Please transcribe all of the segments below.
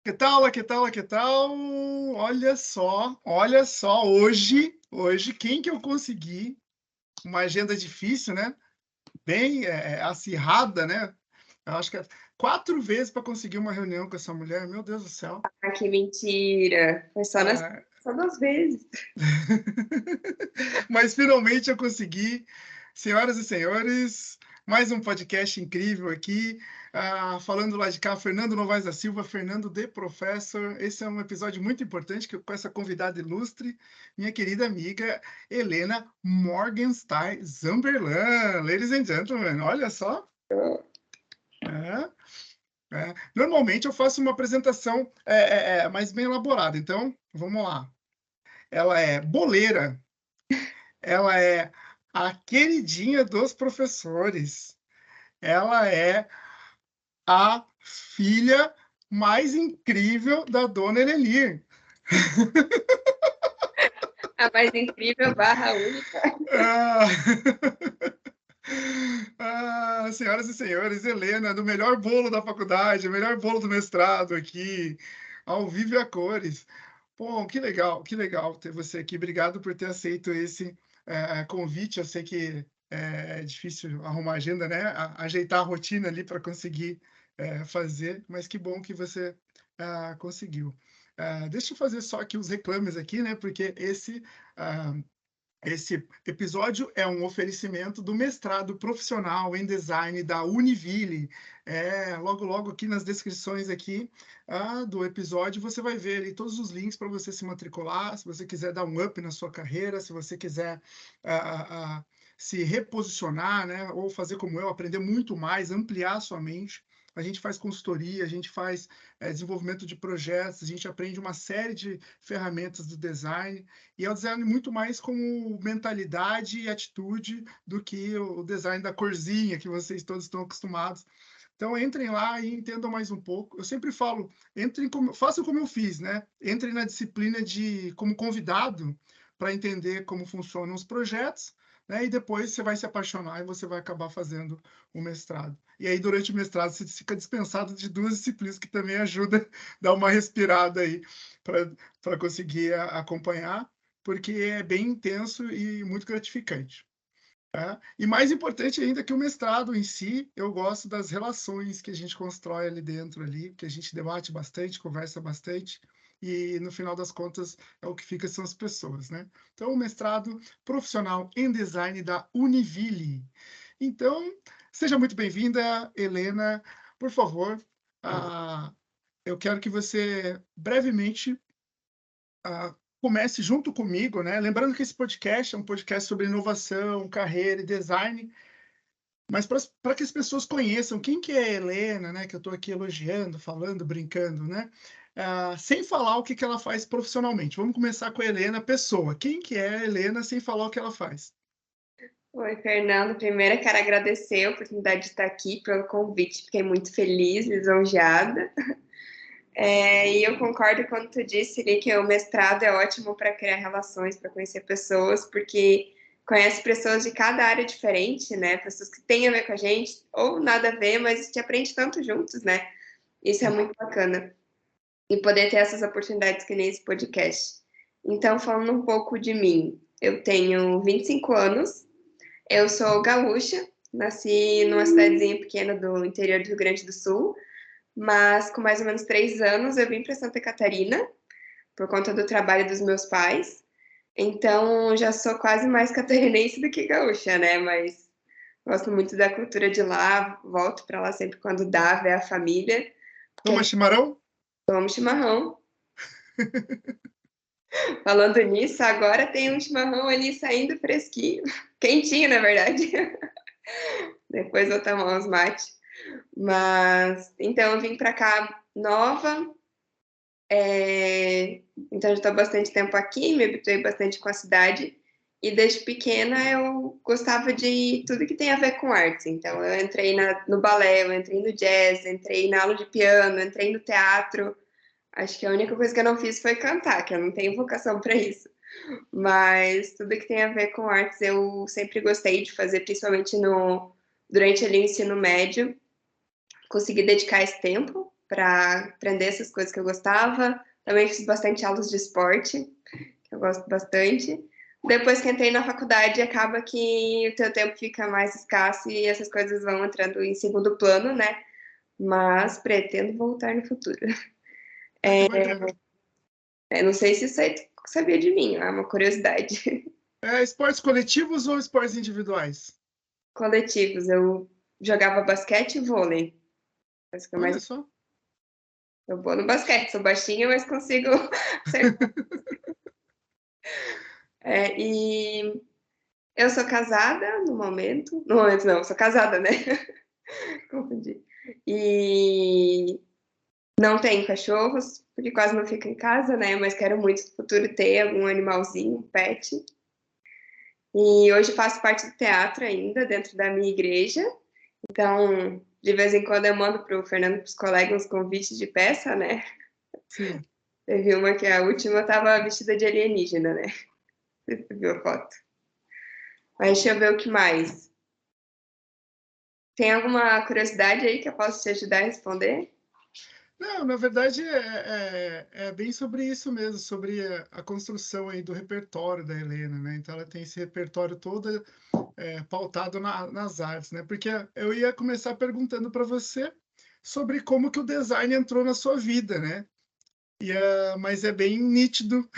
Que tal, que tal, que tal? Olha só, hoje quem que eu consegui, uma agenda difícil, né, bem, acirrada, né, eu acho que é 4 vezes para conseguir uma reunião com essa mulher, meu Deus do céu. Ah, que mentira. Foi Ah, só 2 vezes. mas finalmente eu consegui. Senhoras e senhores, mais um podcast incrível aqui. Falando lá de cá, Fernando Novaes da Silva, Fernando The Professor. Esse é um episódio muito importante com essa convidada ilustre, minha querida amiga Helena Morgenstein Zamberlan. Ladies and gentlemen, olha só. É, Normalmente eu faço uma apresentação mais bem elaborada, então vamos lá. Ela é boleira, ela é a queridinha dos professores. Ela é a filha mais incrível da dona Elenir. A mais incrível barra única. Ah, senhoras e senhores, Helena, do melhor bolo da faculdade, o melhor bolo do mestrado aqui, ao vivo e a cores. Bom, que legal ter você aqui. Obrigado por ter aceito esse convite. Eu sei que é difícil arrumar agenda, né? Ajeitar a rotina ali para conseguir fazer, mas que bom que você conseguiu. Deixa eu fazer só aqui os reclames aqui, né? Porque ah, esse episódio é um oferecimento do mestrado profissional em design da Univille. Logo, logo aqui nas descrições aqui do episódio, você vai ver ali todos os links para você se matricular, se você quiser dar um up na sua carreira, se você quiser se reposicionar, né, ou fazer como eu, aprender muito mais, ampliar a sua mente. A gente faz consultoria, a gente faz desenvolvimento de projetos, a gente aprende uma série de ferramentas do design, e é o design muito mais como mentalidade e atitude do que o design da corzinha que vocês todos estão acostumados. Então entrem lá e entendam mais um pouco. Eu sempre falo, façam como eu fiz, né? Entrem na disciplina de como convidado para entender como funcionam os projetos, né? E depois você vai se apaixonar e você vai acabar fazendo o mestrado. E aí, durante o mestrado, você fica dispensado de 2 disciplinas que também ajudam a dar uma respirada aí para conseguir acompanhar, porque é bem intenso e muito gratificante. Tá? E mais importante ainda que o mestrado em si, eu gosto das relações que a gente constrói ali dentro, ali, que a gente debate bastante, conversa bastante, e no final das contas é o que fica são as pessoas, né? Então, o mestrado profissional em design da Univille. Então, seja muito bem-vinda, Helena. Por favor, eu quero que você brevemente comece junto comigo, né? Lembrando que esse podcast é um podcast sobre inovação, carreira e design, mas para que as pessoas conheçam quem que é a Helena, né? Que eu estou aqui elogiando, falando, brincando, né? Sem falar o que que ela faz profissionalmente. Vamos começar com a Helena, pessoa. Quem que é a Helena sem falar o que ela faz? Oi, Fernando. Primeiro, eu quero agradecer a oportunidade de estar aqui pelo convite. Fiquei muito feliz, lisonjeada. E eu concordo quando tu disse ali que o mestrado é ótimo para criar relações, para conhecer pessoas, porque conhece pessoas de cada área diferente, né? Pessoas que têm a ver com a gente, ou nada a ver, mas te aprende tanto juntos, né? Isso é muito bacana. E poder ter essas oportunidades que nem esse podcast. Então, falando um pouco de mim, eu tenho 25 anos, eu sou gaúcha, nasci numa cidadezinha pequena do interior do Rio Grande do Sul, mas com mais ou menos 3 anos eu vim para Santa Catarina por conta do trabalho dos meus pais. Então já sou quase mais catarinense do que gaúcha, né? Mas gosto muito da cultura de lá, volto para lá sempre quando dá, ver a família, porque a Toma gente chimarrão? toma um chimarrão. Falando nisso, agora tem um chimarrão ali saindo fresquinho, quentinho, na verdade. Depois vou tomar uns mate. Mas então eu vim para cá nova. Então, já estou há bastante tempo aqui, me habituei bastante com a cidade. E desde pequena eu gostava de tudo que tem a ver com arte. Então, eu entrei no balé, eu entrei no jazz, entrei na aula de piano, entrei no teatro. Acho que a única coisa que eu não fiz foi cantar, que eu não tenho vocação para isso. Mas tudo que tem a ver com artes eu sempre gostei de fazer, principalmente durante ali o ensino médio. Consegui dedicar esse tempo. para aprender essas coisas que eu gostava. Também fiz bastante aulas de esporte, que eu gosto bastante. Depois que entrei na faculdade, acaba que o teu tempo fica mais escasso e essas coisas vão entrando em segundo plano, né? Mas pretendo voltar no futuro. Que bacana. Não sei se você sabia de mim, é uma curiosidade. Esportes coletivos ou esportes individuais? Coletivos, eu jogava basquete e vôlei. Mas que eu mais Olha só. sou boa no basquete, sou baixinha, mas consigo acertar. E eu sou casada no momento. No momento não, sou casada, né? Confundi. E não tenho cachorros, porque quase não fico em casa, né? Mas quero muito no futuro ter algum animalzinho, um pet. E hoje faço parte do teatro ainda, dentro da minha igreja. Então, de vez em quando eu mando para o Fernando, para os colegas, uns convites de peça, né? Sim. Teve uma que a última eu tava vestida de alienígena, né? Você viu a foto? Mas deixa eu ver o que mais. Tem alguma curiosidade aí que eu posso te ajudar a responder? Não, na verdade é bem sobre isso mesmo, sobre a construção aí do repertório da Helena, né? Então ela tem esse repertório todo pautado nas artes, né? Porque eu ia começar perguntando para você sobre como que o design entrou na sua vida, né? Mas é bem nítido,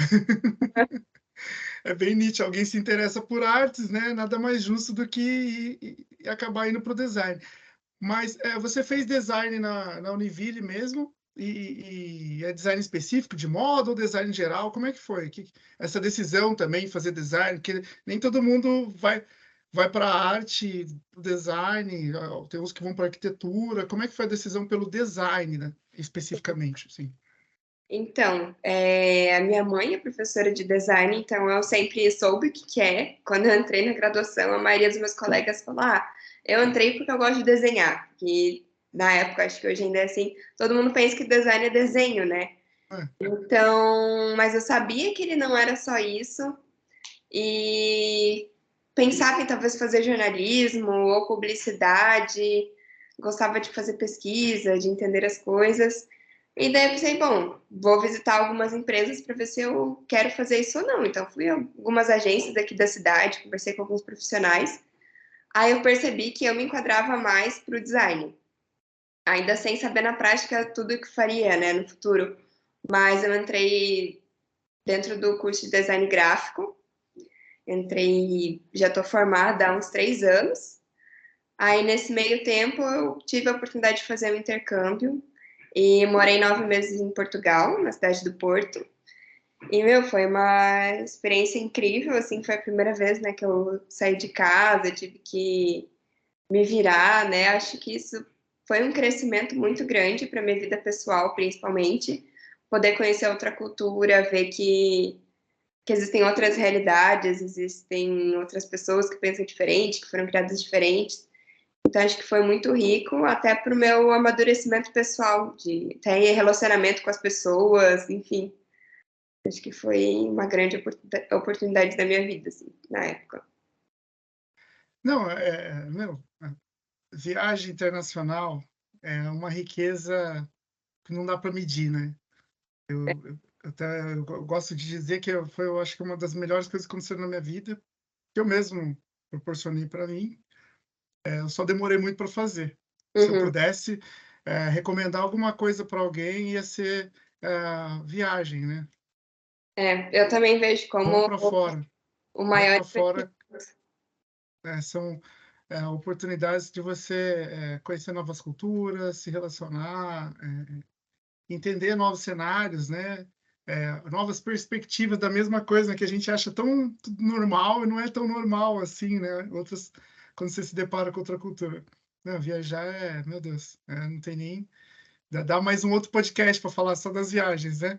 é bem nítido. Alguém se interessa por artes, né? Nada mais justo do que acabar indo para o design. Mas você fez design na Univille mesmo? E é design específico de moda ou design geral? Como é que foi? Essa decisão também, fazer design, que nem todo mundo vai para a arte, pro design, tem uns que vão para arquitetura. Como é que foi a decisão pelo design, né, especificamente? Sim. Então, a minha mãe é professora de design, então eu sempre soube o que é. Quando eu entrei na graduação, a maioria dos meus colegas falou: ah, eu entrei porque eu gosto de desenhar. Que na época, acho que hoje ainda é assim, todo mundo pensa que design é desenho, né? É, Então, mas eu sabia que ele não era só isso e pensava em talvez fazer jornalismo ou publicidade, gostava de fazer pesquisa, de entender as coisas. E daí eu pensei, bom, vou visitar algumas empresas para ver se eu quero fazer isso ou não. Então fui a algumas agências aqui da cidade, conversei com alguns profissionais. Aí eu percebi que eu me enquadrava mais para o design, ainda sem saber na prática tudo o que faria, né, no futuro. Mas eu entrei dentro do curso de design gráfico. Entrei, já estou formada há uns 3 anos. Aí, nesse meio tempo, eu tive a oportunidade de fazer um intercâmbio e morei 9 meses em Portugal, na cidade do Porto. E, meu, foi uma experiência incrível, assim, foi a primeira vez, né, que eu saí de casa, tive que me virar, né, acho que isso foi um crescimento muito grande para minha vida pessoal, principalmente, poder conhecer outra cultura, ver que existem outras realidades, existem outras pessoas que pensam diferente, que foram criadas diferentes. Então, acho que foi muito rico, até para o meu amadurecimento pessoal, de ter relacionamento com as pessoas, enfim. Acho que foi uma grande oportunidade da minha vida, assim, na época. não, meu, viagem internacional é uma riqueza que não dá para medir, né? Eu gosto de dizer que foi, eu acho que uma das melhores coisas que aconteceram na minha vida, que eu mesmo proporcionei para mim. Eu só demorei muito para fazer. Se eu Uhum. pudesse recomendar alguma coisa para alguém, ia ser viagem, né? Eu também vejo Vão como para fora. o Vão maior para fora. São oportunidades de você conhecer novas culturas, se relacionar, entender novos cenários, né? Novas perspectivas da mesma coisa que a gente acha tão normal e não é tão normal assim, né? Outras, quando você se depara com outra cultura. Não, viajar meu Deus, não tem nem. Dá mais um outro podcast para falar só das viagens, né?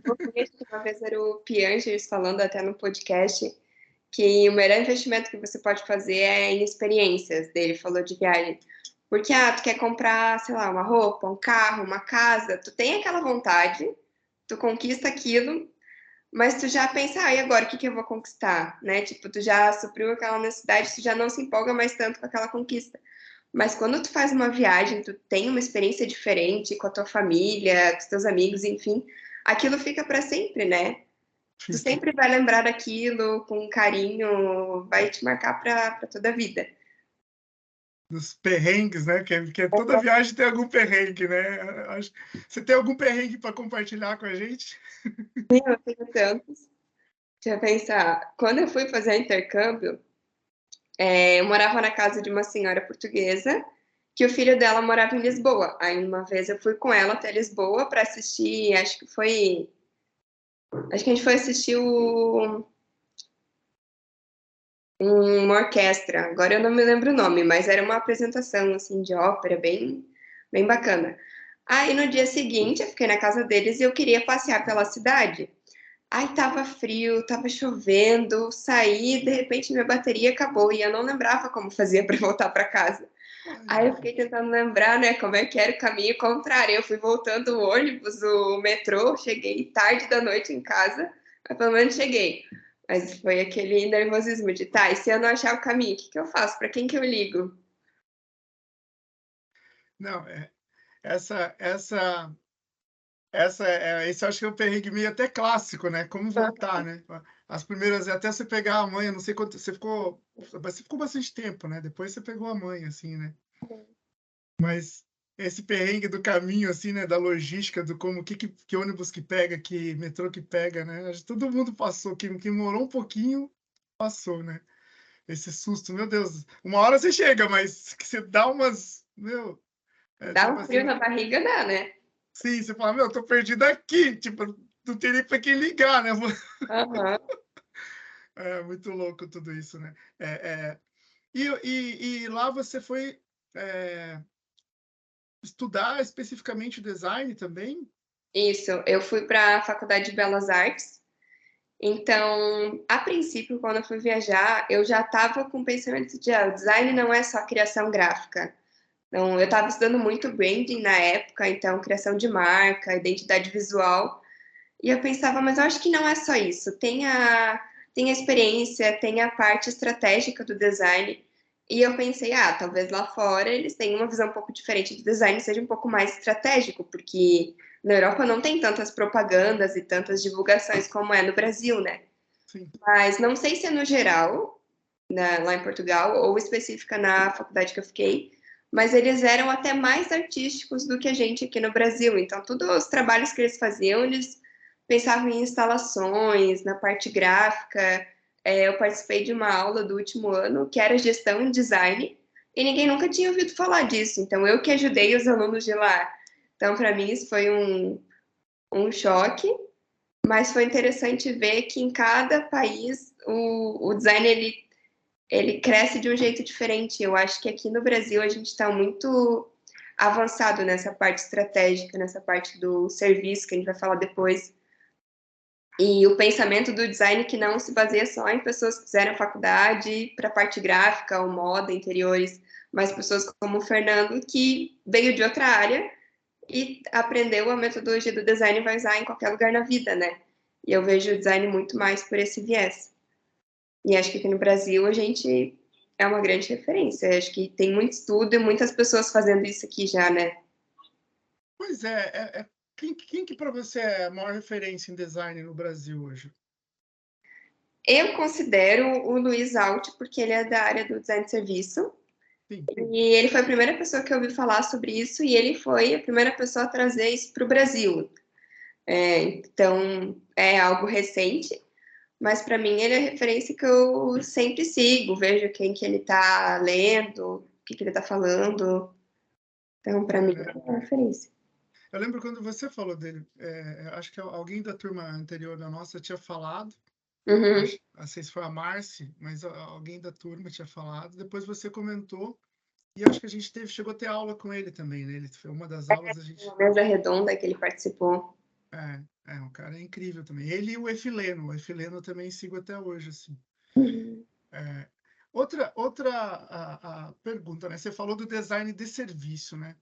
Eu conheço uma vez era o Piangers falando até no podcast que o melhor investimento que você pode fazer é em experiências. Dele falou de viagem. Porque, tu quer comprar, sei lá, uma roupa, um carro, uma casa, tu tem aquela vontade, tu conquista aquilo, mas tu já pensa, e agora, o que que eu vou conquistar, né? Tipo, tu já supriu aquela necessidade, tu já não se empolga mais tanto com aquela conquista. Mas quando tu faz uma viagem, tu tem uma experiência diferente com a tua família, com os teus amigos, enfim, aquilo fica para sempre, né? Tu Fica. sempre vai lembrar daquilo com carinho, vai te marcar para toda a vida. Dos perrengues, né? Que toda viagem tem algum perrengue, né? Você tem algum perrengue para compartilhar com a gente? Eu tenho tantos. Deixa eu pensar. Quando eu fui fazer intercâmbio, eu morava na casa de uma senhora portuguesa, que o filho dela morava em Lisboa. Aí uma vez eu fui com ela até Lisboa para assistir, acho que a gente foi assistir uma orquestra. Agora eu não me lembro o nome, mas era uma apresentação assim de ópera bem bacana. Aí no dia seguinte eu fiquei na casa deles e eu queria passear pela cidade. Aí tava frio, tava chovendo, saí, de repente minha bateria acabou e eu não lembrava como fazia para voltar para casa. Ai, Aí eu fiquei tentando lembrar, né, como é que era o caminho contrário. Eu fui voltando o ônibus, o metrô, cheguei tarde da noite em casa, mas pelo menos cheguei. Mas foi aquele nervosismo de, tá, e se eu não achar o caminho, o que que eu faço? Para quem que eu ligo? não, esse eu acho que é um perrengue meio até clássico, né? Como voltar, né? As primeiras, até você pegar a manha, não sei quanto, você ficou bastante tempo, né? Depois você pegou a manha, assim, né? Mas esse perrengue do caminho, assim, né? Da logística, do como, que ônibus que pega, que metrô que pega, né? Acho que todo mundo passou, quem morou um pouquinho, passou, né? Esse susto, meu Deus. Uma hora você chega, mas que você dá umas, meu, Dá tipo um frio assim, na barriga, dá, né? sim, você fala, meu, eu tô perdido aqui, tipo, não tem nem pra quem ligar, né? Aham. É muito louco tudo isso, né? E lá você foi estudar especificamente design também? Isso, eu fui para a Faculdade de Belas Artes. Então, a princípio, quando eu fui viajar, eu já estava com o pensamento de, o design não é só criação gráfica. Então, eu estava estudando muito branding na época, então, criação de marca, identidade visual. E eu pensava, mas eu acho que não é só isso. Tem a experiência, tem a parte estratégica do design. E eu pensei, talvez lá fora eles tenham uma visão um pouco diferente do design, seja um pouco mais estratégico, porque na Europa não tem tantas propagandas e tantas divulgações como é no Brasil, né? Sim. Mas não sei se é no geral, lá em Portugal, ou específica na faculdade que eu fiquei, mas eles eram até mais artísticos do que a gente aqui no Brasil. Então, todos os trabalhos que eles faziam, eles pensavam em instalações, na parte gráfica. Eu participei de uma aula do último ano que era gestão em design, e ninguém nunca tinha ouvido falar disso. Então, eu que ajudei os alunos de lá. Então, para mim, isso foi um choque, mas foi interessante ver que em cada país o design ele cresce de um jeito diferente. Eu acho que aqui no Brasil a gente está muito avançado nessa parte estratégica, nessa parte do serviço, que a gente vai falar depois. E o pensamento do design que não se baseia só em pessoas que fizeram faculdade para a parte gráfica ou moda, interiores, mas pessoas como o Fernando, que veio de outra área e aprendeu a metodologia do design e vai usar em qualquer lugar na vida, né? E eu vejo o design muito mais por esse viés. E acho que aqui no Brasil a gente é uma grande referência. Acho que tem muito estudo e muitas pessoas fazendo isso aqui já, né? Pois quem que para você é a maior referência em design no Brasil hoje? Eu considero o Luiz Alt, porque ele é da área do design de serviço. Sim. E ele foi a primeira pessoa que eu ouvi falar sobre isso, e ele foi a primeira pessoa a trazer isso para o Brasil. Então, é algo recente, mas para mim ele é a referência que eu sempre sigo, vejo quem que ele está lendo, o que que ele está falando. Então, para mim, É, é uma referência. eu lembro quando você falou dele, acho que alguém da turma anterior da nossa tinha falado, Uhum. acho, não sei se foi a Marci, mas alguém da turma tinha falado, depois você comentou, e acho que a gente chegou a ter aula com ele também, né? Ele foi uma das aulas, a Uma gente. mesa redonda que ele participou. Um cara incrível também. Ele e o Efileno também sigo até hoje, assim. Uhum. É, outra pergunta, né? Você falou do design de serviço, né?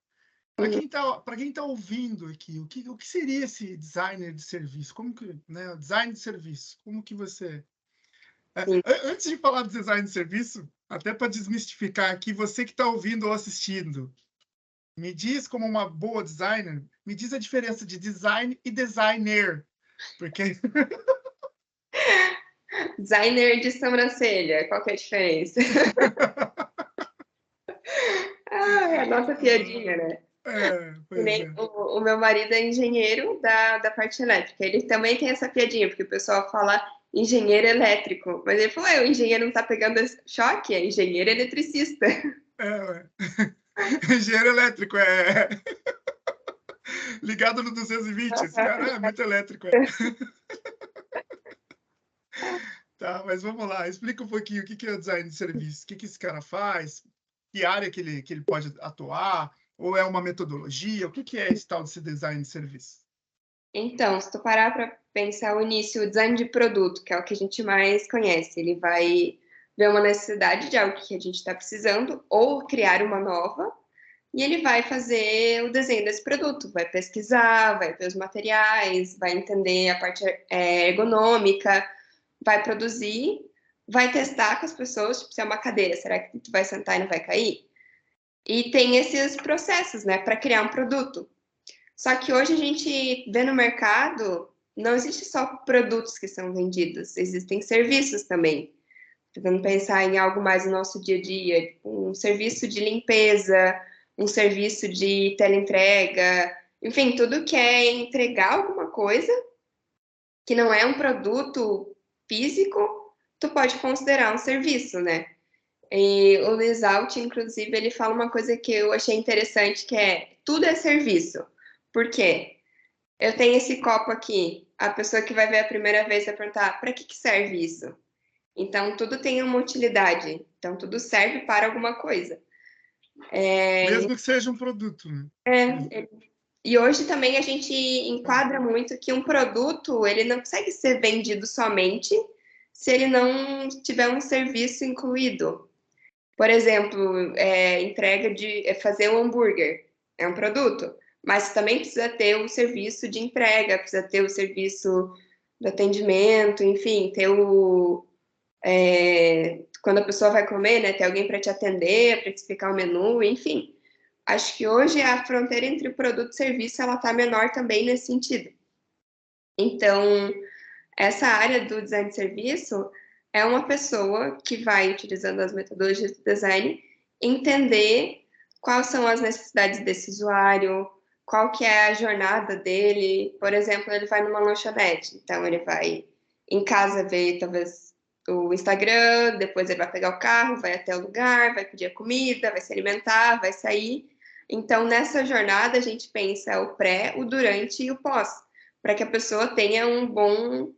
Uhum. Para quem tá ouvindo aqui, o que seria esse designer de serviço? Como que, né? Design de serviço. Como que você? Sim. Antes de falar do design de serviço, até para desmistificar aqui, você que está ouvindo ou assistindo, me diz como uma boa designer, me diz a diferença de design e designer, porque Designer de sobrancelha, qual que é a diferença? Ah, é a nossa piadinha, né? Que pois nem é. o meu marido é engenheiro da parte elétrica. Ele também tem essa piadinha, porque o pessoal fala engenheiro elétrico. Mas ele falou, o engenheiro não tá pegando choque, é engenheiro eletricista. Ué. Engenheiro elétrico, ligado no 220, esse cara é muito elétrico. Tá, mas vamos lá, explica um pouquinho o que que é o design de serviço, o que que esse cara faz, que área que ele pode atuar, ou é uma metodologia, o que que é esse tal desse design de serviço? Então, se tu parar para pensar o início, o design de produto, que é o que a gente mais conhece, ele vai ver uma necessidade de algo que a gente está precisando ou criar uma nova, e ele vai fazer o desenho desse produto, vai pesquisar, vai ver os materiais, vai entender a parte ergonômica, vai produzir, vai testar com as pessoas, tipo, se é uma cadeira, será que tu vai sentar e não vai cair? E tem esses processos, né, para criar um produto. Só que hoje a gente vê no mercado, não existe só produtos que são vendidos, existem serviços também. Tentando pensar em algo mais no nosso dia a dia, tipo, um serviço de limpeza, um serviço de teleentrega, enfim, tudo que é entregar alguma coisa que não é um produto físico, tu pode considerar um serviço, né? E o Liz Alt, inclusive, ele fala uma coisa que eu achei interessante, que é tudo é serviço. Por quê? Eu tenho esse copo aqui. A pessoa que vai ver a primeira vez vai perguntar: para que serve isso? Então, tudo tem uma utilidade. Então, tudo serve para alguma coisa. Mesmo que seja um produto, né? E hoje também a gente enquadra muito que um produto ele não consegue ser vendido somente se ele não tiver um serviço incluído. Por exemplo, entrega de fazer um hambúrguer é um produto, mas também precisa ter o serviço de entrega, precisa ter o serviço de atendimento, enfim, ter quando a pessoa vai comer, né, ter alguém para te atender, para te explicar o menu, enfim. Acho que hoje a fronteira entre produto e serviço ela está menor também nesse sentido. Então, essa área do design de serviço é uma pessoa que vai, utilizando as metodologias do design, entender quais são as necessidades desse usuário, qual que é a jornada dele. Por exemplo, ele vai numa lanchonete, então ele vai em casa ver talvez o Instagram, depois ele vai pegar o carro, vai até o lugar, vai pedir a comida, vai se alimentar, vai sair. Então, nessa jornada, a gente pensa o pré, o durante e o pós, para que a pessoa tenha um bom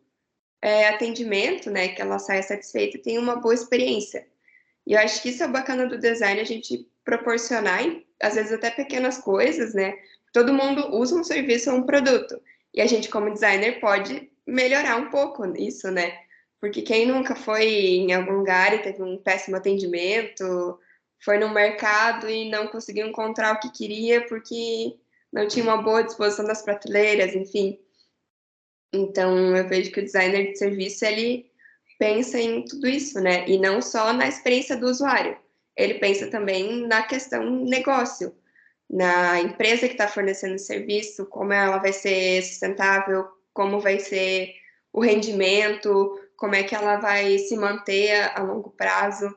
atendimento, né, que ela saia satisfeita e tenha uma boa experiência. E eu acho que isso é bacana do design, a gente proporcionar, às vezes até pequenas coisas, né? Todo mundo usa um serviço ou um produto. E a gente, como designer, pode melhorar um pouco isso, né? Porque quem nunca foi em algum lugar e teve um péssimo atendimento, foi no mercado e não conseguiu encontrar o que queria porque não tinha uma boa disposição das prateleiras, enfim. Então, eu vejo que o designer de serviço, ele pensa em tudo isso, né? E não só na experiência do usuário. Ele pensa também na questão negócio, na empresa que está fornecendo o serviço, como ela vai ser sustentável, como vai ser o rendimento, como é que ela vai se manter a longo prazo.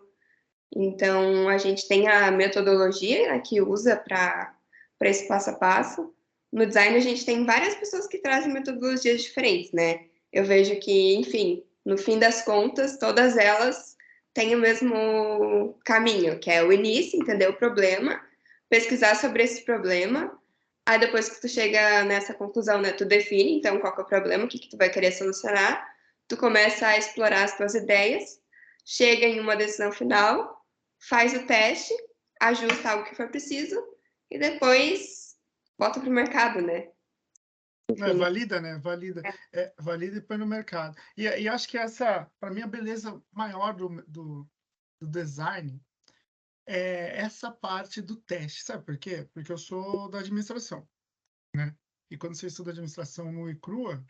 Então, a gente tem a metodologia, né, que usa para esse passo a passo. No design, a gente tem várias pessoas que trazem metodologias diferentes, né? Eu vejo que, enfim, no fim das contas, todas elas têm o mesmo caminho, que é o início, entender o problema, pesquisar sobre esse problema, aí depois que tu chega nessa conclusão, né, tu define, então, qual que é o problema, o que que tu vai querer solucionar, tu começa a explorar as tuas ideias, chega em uma decisão final, faz o teste, ajusta algo que for preciso e depois bota para o mercado, né? Enfim, Valida, né? Valida, valida e põe no mercado. E acho que essa, para mim, a beleza maior do design é essa parte do teste. Sabe por quê? Porque eu sou da administração, né? E quando você estuda administração nua e crua,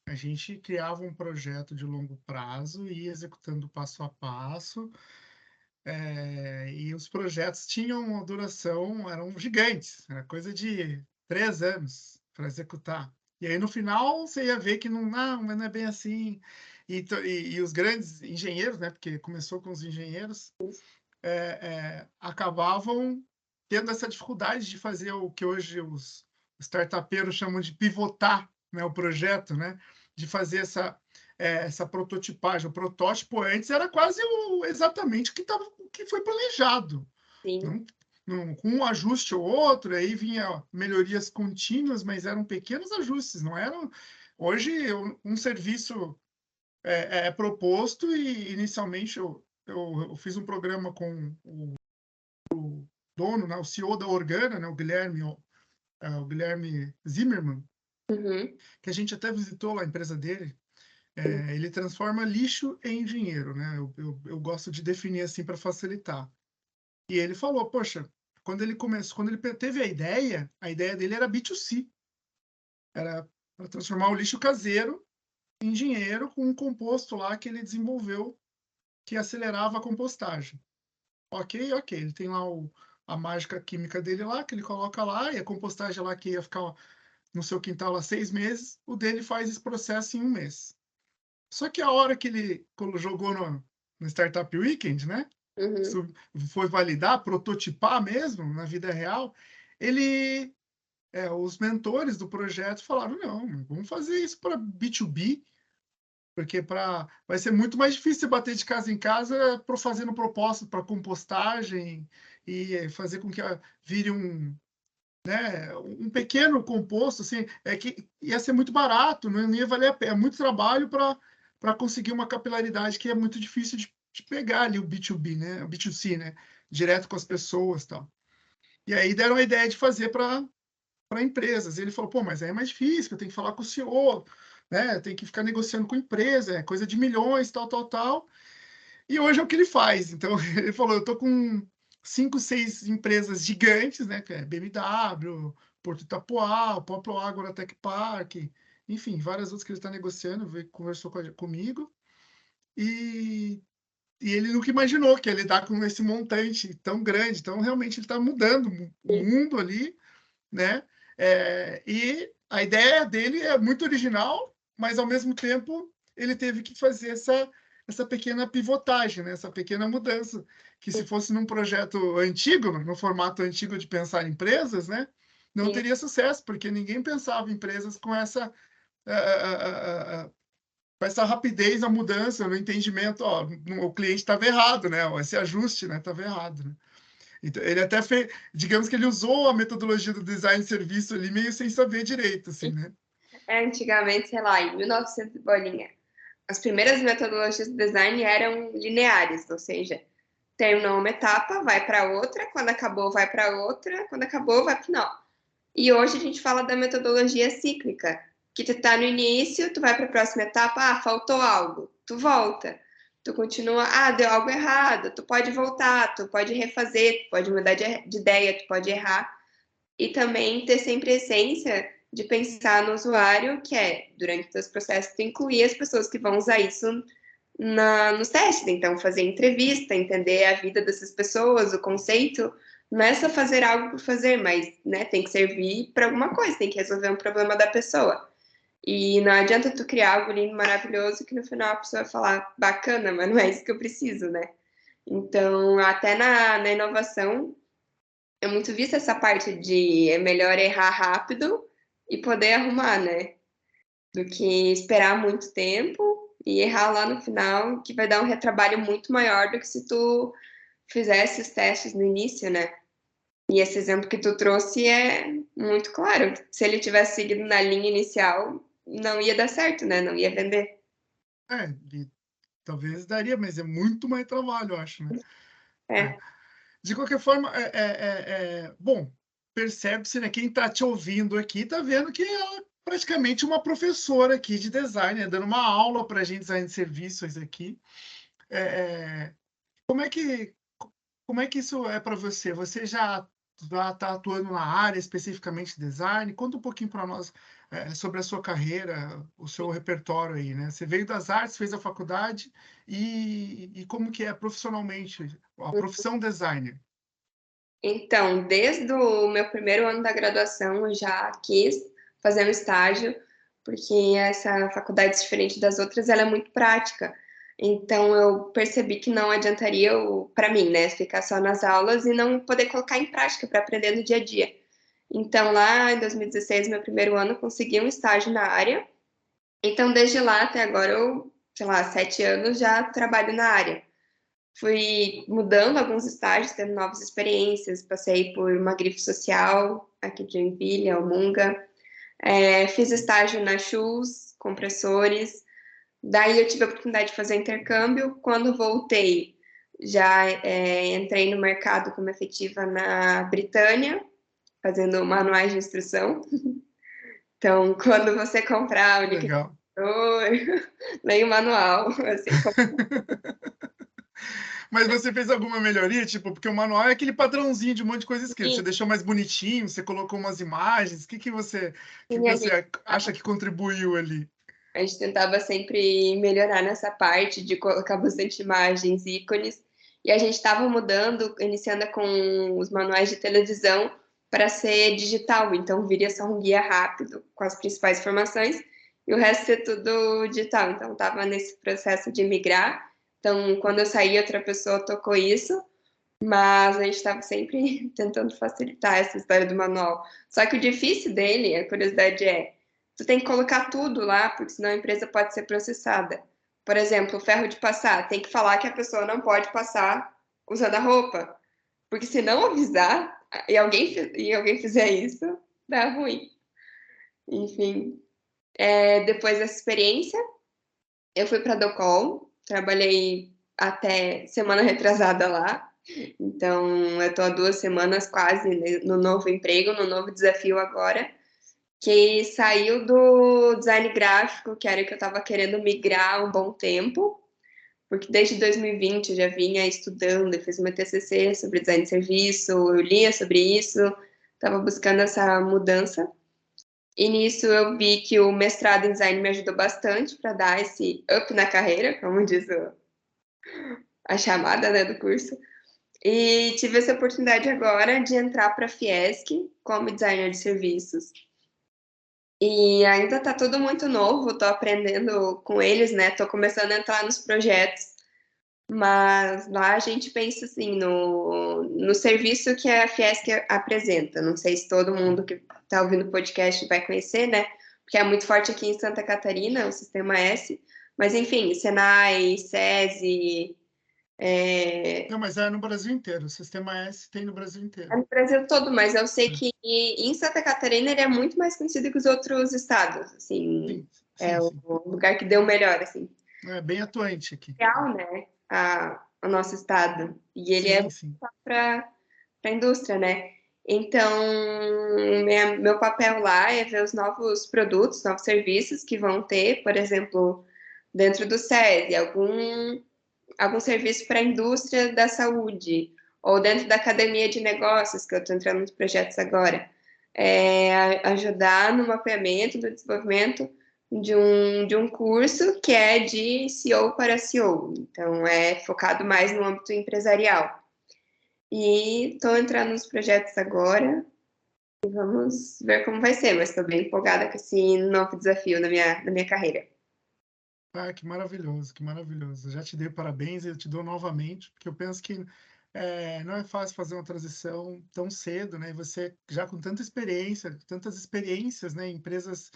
a gente criava um projeto de longo prazo e ia executando passo a passo. E os projetos tinham uma duração, eram gigantes, era coisa de 3 anos para executar. E aí, no final, você ia ver que não, mas não é bem assim. E os grandes engenheiros, né, porque começou com os engenheiros, acabavam tendo essa dificuldade de fazer o que hoje os startupeiros chamam de pivotar, né, o projeto, né, de fazer essa prototipagem. O protótipo antes era quase exatamente o que foi planejado. Sim. Com um ajuste ou outro, aí vinha melhorias contínuas, mas eram pequenos ajustes, não eram. Hoje, um serviço é proposto e, inicialmente, eu fiz um programa com o dono, né, o CEO da Organa, né, o Guilherme Zimmermann, Uhum. que a gente até visitou lá a empresa dele. Ele transforma lixo em dinheiro, né? Eu gosto de definir assim para facilitar. E ele falou, poxa, quando ele teve a ideia dele era B2C, era para transformar o lixo caseiro em dinheiro com um composto lá que ele desenvolveu que acelerava a compostagem. Ok, ok. Ele tem lá a mágica química dele lá, que ele coloca lá, e a compostagem lá que ia ficar no seu quintal há 6 meses, o dele faz esse processo em 1 mês. Só que a hora que ele jogou no Startup Weekend, né? Uhum. Foi validar, prototipar mesmo na vida real, os mentores do projeto falaram, não, vamos fazer isso para B2B, porque vai ser muito mais difícil bater de casa em casa fazendo proposta para compostagem e fazer com que vire né, um pequeno composto, assim, que ia ser muito barato, não ia valer a pena, é muito trabalho para conseguir uma capilaridade que é muito difícil de pegar ali o B2B, né, o B2C, né, direto com as pessoas e tal. E aí deram a ideia de fazer para empresas. E ele falou, pô, mas aí é mais difícil, eu tenho que falar com o CEO, né, tem que ficar negociando com a empresa, é coisa de milhões, tal, tal, tal. E hoje é o que ele faz. Então, ele falou, eu tô com 5, 6 empresas gigantes, né, que é BMW, Porto Itapoá, o próprio Agora Tech Park, enfim, várias outras que ele está negociando, conversou comigo, e, e ele nunca imaginou que ia lidar com esse montante tão grande. Então, realmente, ele está mudando o mundo ali, né? E a ideia dele é muito original, mas ao mesmo tempo ele teve que fazer essa pequena pivotagem, né? Essa pequena mudança, que se fosse num projeto antigo, no formato antigo de pensar em empresas, né? Não Sim. teria sucesso, porque ninguém pensava em empresas com essa rapidez na mudança, no entendimento, ó, o cliente estava errado, né? Esse ajuste, né? Estava errado, né? Então, ele até fez, digamos que ele usou a metodologia do design de serviço ali meio sem saber direito, assim, né? Antigamente, sei lá, em 1900 e bolinha, as primeiras metodologias de design eram lineares, ou seja, terminou uma etapa, vai para outra, quando acabou, vai para outra, quando acabou, vai para o final. E hoje a gente fala da metodologia cíclica, que tu tá no início, tu vai para a próxima etapa, faltou algo, tu volta. Tu continua, deu algo errado, tu pode voltar, tu pode refazer, tu pode mudar de ideia, tu pode errar. E também ter sempre a essência de pensar no usuário, que é, durante os processos, tu incluir as pessoas que vão usar isso nos testes. Então, fazer entrevista, entender a vida dessas pessoas, o conceito. Não é só fazer algo por fazer, mas né, tem que servir para alguma coisa, tem que resolver um problema da pessoa. E não adianta tu criar algo lindo, maravilhoso, que no final a pessoa vai falar, bacana, mas não é isso que eu preciso, né? Então, até na inovação, é muito vista essa parte de é melhor errar rápido e poder arrumar, né? Do que esperar muito tempo e errar lá no final, que vai dar um retrabalho muito maior do que se tu fizesse os testes no início, né? E esse exemplo que tu trouxe é muito claro. Se ele tivesse seguido na linha inicial, não ia dar certo, né? Não ia vender. E talvez daria, mas é muito mais trabalho, eu acho, né? É, De qualquer forma, bom, percebe-se, né? Quem está te ouvindo aqui está vendo que ela é praticamente uma professora aqui de design, né, dando uma aula para a gente, design de serviços aqui. É, é, como é que como é que isso é para você? Você já tá atuando na área especificamente de design? Conta um pouquinho para nós sobre a sua carreira, o seu repertório aí, né? Você veio das artes, fez a faculdade e como que é profissionalmente a profissão designer? Então, desde o meu primeiro ano da graduação, eu já quis fazer um estágio, porque essa faculdade, diferente das outras, ela é muito prática. Então, eu percebi que não adiantaria, para mim, né, ficar só nas aulas e não poder colocar em prática para aprender no dia a dia. Então, lá em 2016, meu primeiro ano, eu consegui um estágio na área. Então, desde lá até agora, eu, sei lá, 7 anos já trabalho na área. Fui mudando alguns estágios, tendo novas experiências. Passei por uma grife social, aqui de Joinville, Almunga. Fiz estágio na Schulz, compressores. Daí eu tive a oportunidade de fazer intercâmbio. Quando voltei, já entrei no mercado como efetiva na Britânia, fazendo manuais de instrução. Então, quando você comprar o Legal. liquidificador, leia o manual, assim como Mas você fez alguma melhoria? Tipo, porque o manual é aquele padrãozinho de um monte de coisa escrita. Você deixou mais bonitinho, você colocou umas imagens. O que a gente você acha que contribuiu ali? A gente tentava sempre melhorar nessa parte de colocar bastante imagens, ícones, e a gente estava mudando, iniciando com os manuais de televisão para ser digital, então viria só um guia rápido com as principais informações e o resto ser tudo digital. Então estava nesse processo de migrar. Então, quando eu saí, outra pessoa tocou isso, mas a gente estava sempre tentando facilitar essa história do manual. Só que o difícil dele, a curiosidade é, tu tem que colocar tudo lá, porque senão a empresa pode ser processada. Por exemplo, o ferro de passar, tem que falar que a pessoa não pode passar usando a roupa, porque se não avisar e alguém fizer isso, dá ruim. Enfim, depois dessa experiência, eu fui para a Docol, trabalhei até semana retrasada lá. Então, eu estou há 2 semanas quase no novo emprego, no novo desafio agora, que saiu do design gráfico, que era o que eu estava querendo migrar há um bom tempo, porque desde 2020 eu já vinha estudando, eu fiz meu TCC sobre design de serviço, eu lia sobre isso, estava buscando essa mudança. E nisso eu vi que o mestrado em design me ajudou bastante para dar esse up na carreira, como diz a chamada, né, do curso. E tive essa oportunidade agora de entrar para a Fiesc como designer de serviços. E ainda está tudo muito novo, estou aprendendo com eles, né? Estou começando a entrar nos projetos, mas lá a gente pensa assim no serviço que a Fiesc apresenta. Não sei se todo mundo que está ouvindo o podcast vai conhecer, né? Porque é muito forte aqui em Santa Catarina, o Sistema S. Mas enfim, Senai, SESI, Não, mas é no Brasil inteiro. O Sistema S tem no Brasil é inteiro. no Brasil todo, mas eu sei que em Santa Catarina ele é muito mais conhecido que os outros estados, assim, Sim, é sim, o sim. lugar que deu melhor, assim, É bem atuante aqui. real, né, o nosso estado, e ele é Sim, muito sim. para a indústria, né, então meu papel lá é ver os novos produtos, novos serviços que vão ter, por exemplo, dentro do SESI, algum serviço para a indústria da saúde, ou dentro da academia de negócios, que eu estou entrando nos projetos agora, ajudar no mapeamento do desenvolvimento de um curso que é de CEO para CEO, então é focado mais no âmbito empresarial. E estou entrando nos projetos agora e vamos ver como vai ser, mas estou bem empolgada com esse novo desafio na minha carreira. Ah, que maravilhoso, que maravilhoso. Eu já te dei parabéns e eu te dou novamente, porque eu penso que não é fácil fazer uma transição tão cedo, né? E você já com tanta experiência, tantas experiências, né? Em empresas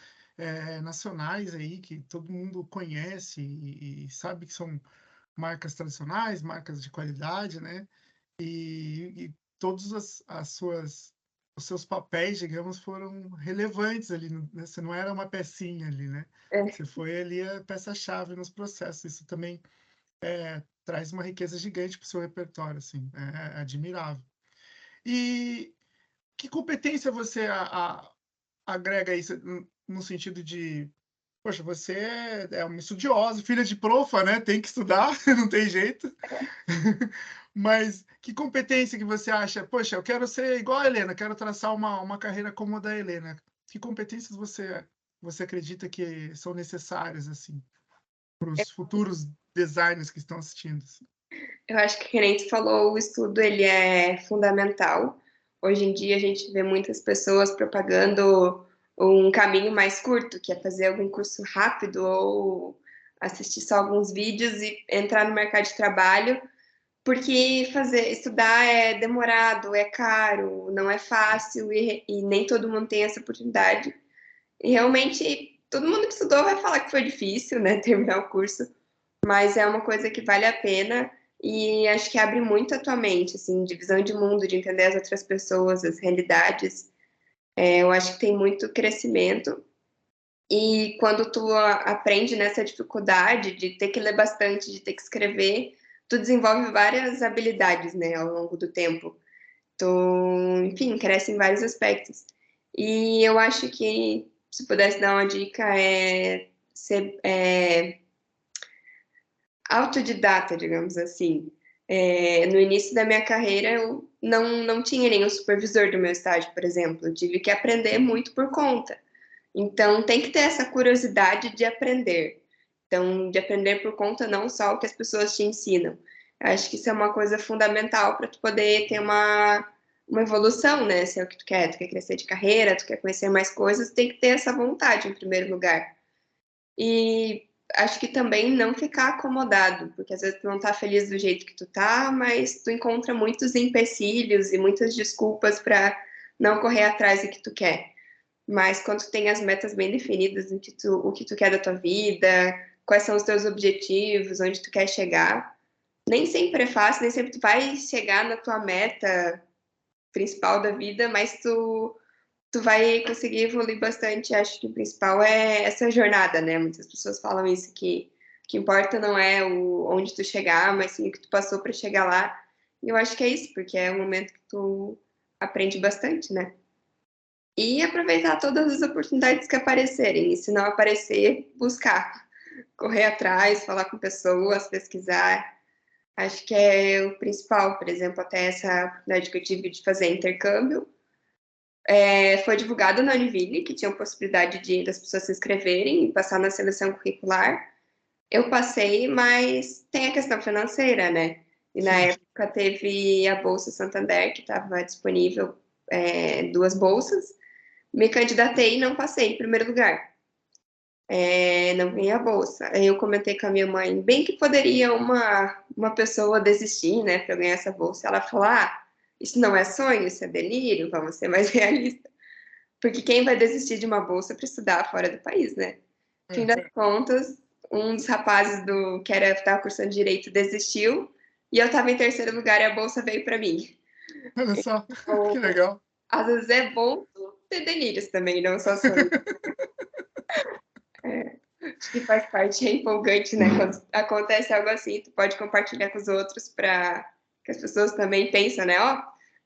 nacionais aí que todo mundo conhece e sabe que são marcas tradicionais, marcas de qualidade, né? E todos os seus papéis, digamos, foram relevantes ali, né? Você não era uma pecinha ali, né? É. Você foi ali a peça-chave nos processos. Isso também traz uma riqueza gigante para o seu repertório, assim, é admirável. E que competência você agrega isso no sentido de, poxa, você é uma estudiosa, filha de profa, né? Tem que estudar, não tem jeito. Mas que competência que você acha? Poxa, eu quero ser igual a Helena, quero traçar uma carreira como a da Helena. Que competências você acredita que são necessárias, assim, para os futuros designers que estão assistindo, assim? Eu acho que nem tu falou, o estudo ele é fundamental. Hoje em dia a gente vê muitas pessoas propagando um caminho mais curto, que é fazer algum curso rápido ou assistir só alguns vídeos e entrar no mercado de trabalho, porque estudar é demorado, é caro, não é fácil e nem todo mundo tem essa oportunidade. E realmente todo mundo que estudou vai falar que foi difícil, né, terminar o curso, mas é uma coisa que vale a pena e acho que abre muito a tua mente, assim, de visão de mundo, de entender as outras pessoas, as realidades. Eu acho que tem muito crescimento e quando tu aprende nessa dificuldade de ter que ler bastante, de ter que escrever, tu desenvolve várias habilidades, né, ao longo do tempo. Tu, enfim, cresce em vários aspectos. E eu acho que, se pudesse dar uma dica, é ser autodidata, digamos assim. No início da minha carreira, eu não tinha nenhum supervisor do meu estágio, por exemplo. Eu tive que aprender muito por conta. Então, tem que ter essa curiosidade de aprender. Então, de aprender por conta, não só o que as pessoas te ensinam. Eu acho que isso é uma coisa fundamental para tu poder ter uma evolução, né? Se é o que tu quer crescer de carreira, tu quer conhecer mais coisas, tem que ter essa vontade em primeiro lugar. E acho que também não ficar acomodado, porque às vezes tu não tá feliz do jeito que tu tá, mas tu encontra muitos empecilhos e muitas desculpas para não correr atrás do que tu quer. Mas quando tu tem as metas bem definidas, o que tu quer da tua vida, quais são os teus objetivos, onde tu quer chegar, nem sempre é fácil, nem sempre tu vai chegar na tua meta principal da vida, mas tu vai conseguir evoluir bastante. Acho que o principal é essa jornada, né? Muitas pessoas falam isso, que o que importa não é onde tu chegar, mas sim o que tu passou para chegar lá. E eu acho que é isso, porque é um momento que tu aprende bastante, né? E aproveitar todas as oportunidades que aparecerem. E se não aparecer, buscar, correr atrás, falar com pessoas, pesquisar. Acho que é o principal. Por exemplo, até essa oportunidade que eu tive de fazer intercâmbio, foi divulgado na Univille que tinha a possibilidade das pessoas se inscreverem e passar na seleção curricular. Eu passei, mas tem a questão financeira, né? E na Sim. época teve a Bolsa Santander, que estava disponível, duas bolsas. Me candidatei e não passei em primeiro lugar. Não ganhei a bolsa. Aí eu comentei com a minha mãe, bem que poderia uma pessoa desistir, né, para eu ganhar essa bolsa. Ela falou, isso não é sonho, isso é delírio, vamos ser mais realistas. Porque quem vai desistir de uma bolsa para estudar fora do país, né? Fim das contas, um dos rapazes que estava cursando Direito desistiu, e eu estava em terceiro lugar e a bolsa veio para mim. Olha só, Então, que legal. às vezes é bom ter delírios também, não só sonhos. Acho que faz parte, é empolgante, né? Quando acontece algo assim, tu pode compartilhar com os outros para que as pessoas também pensem, né?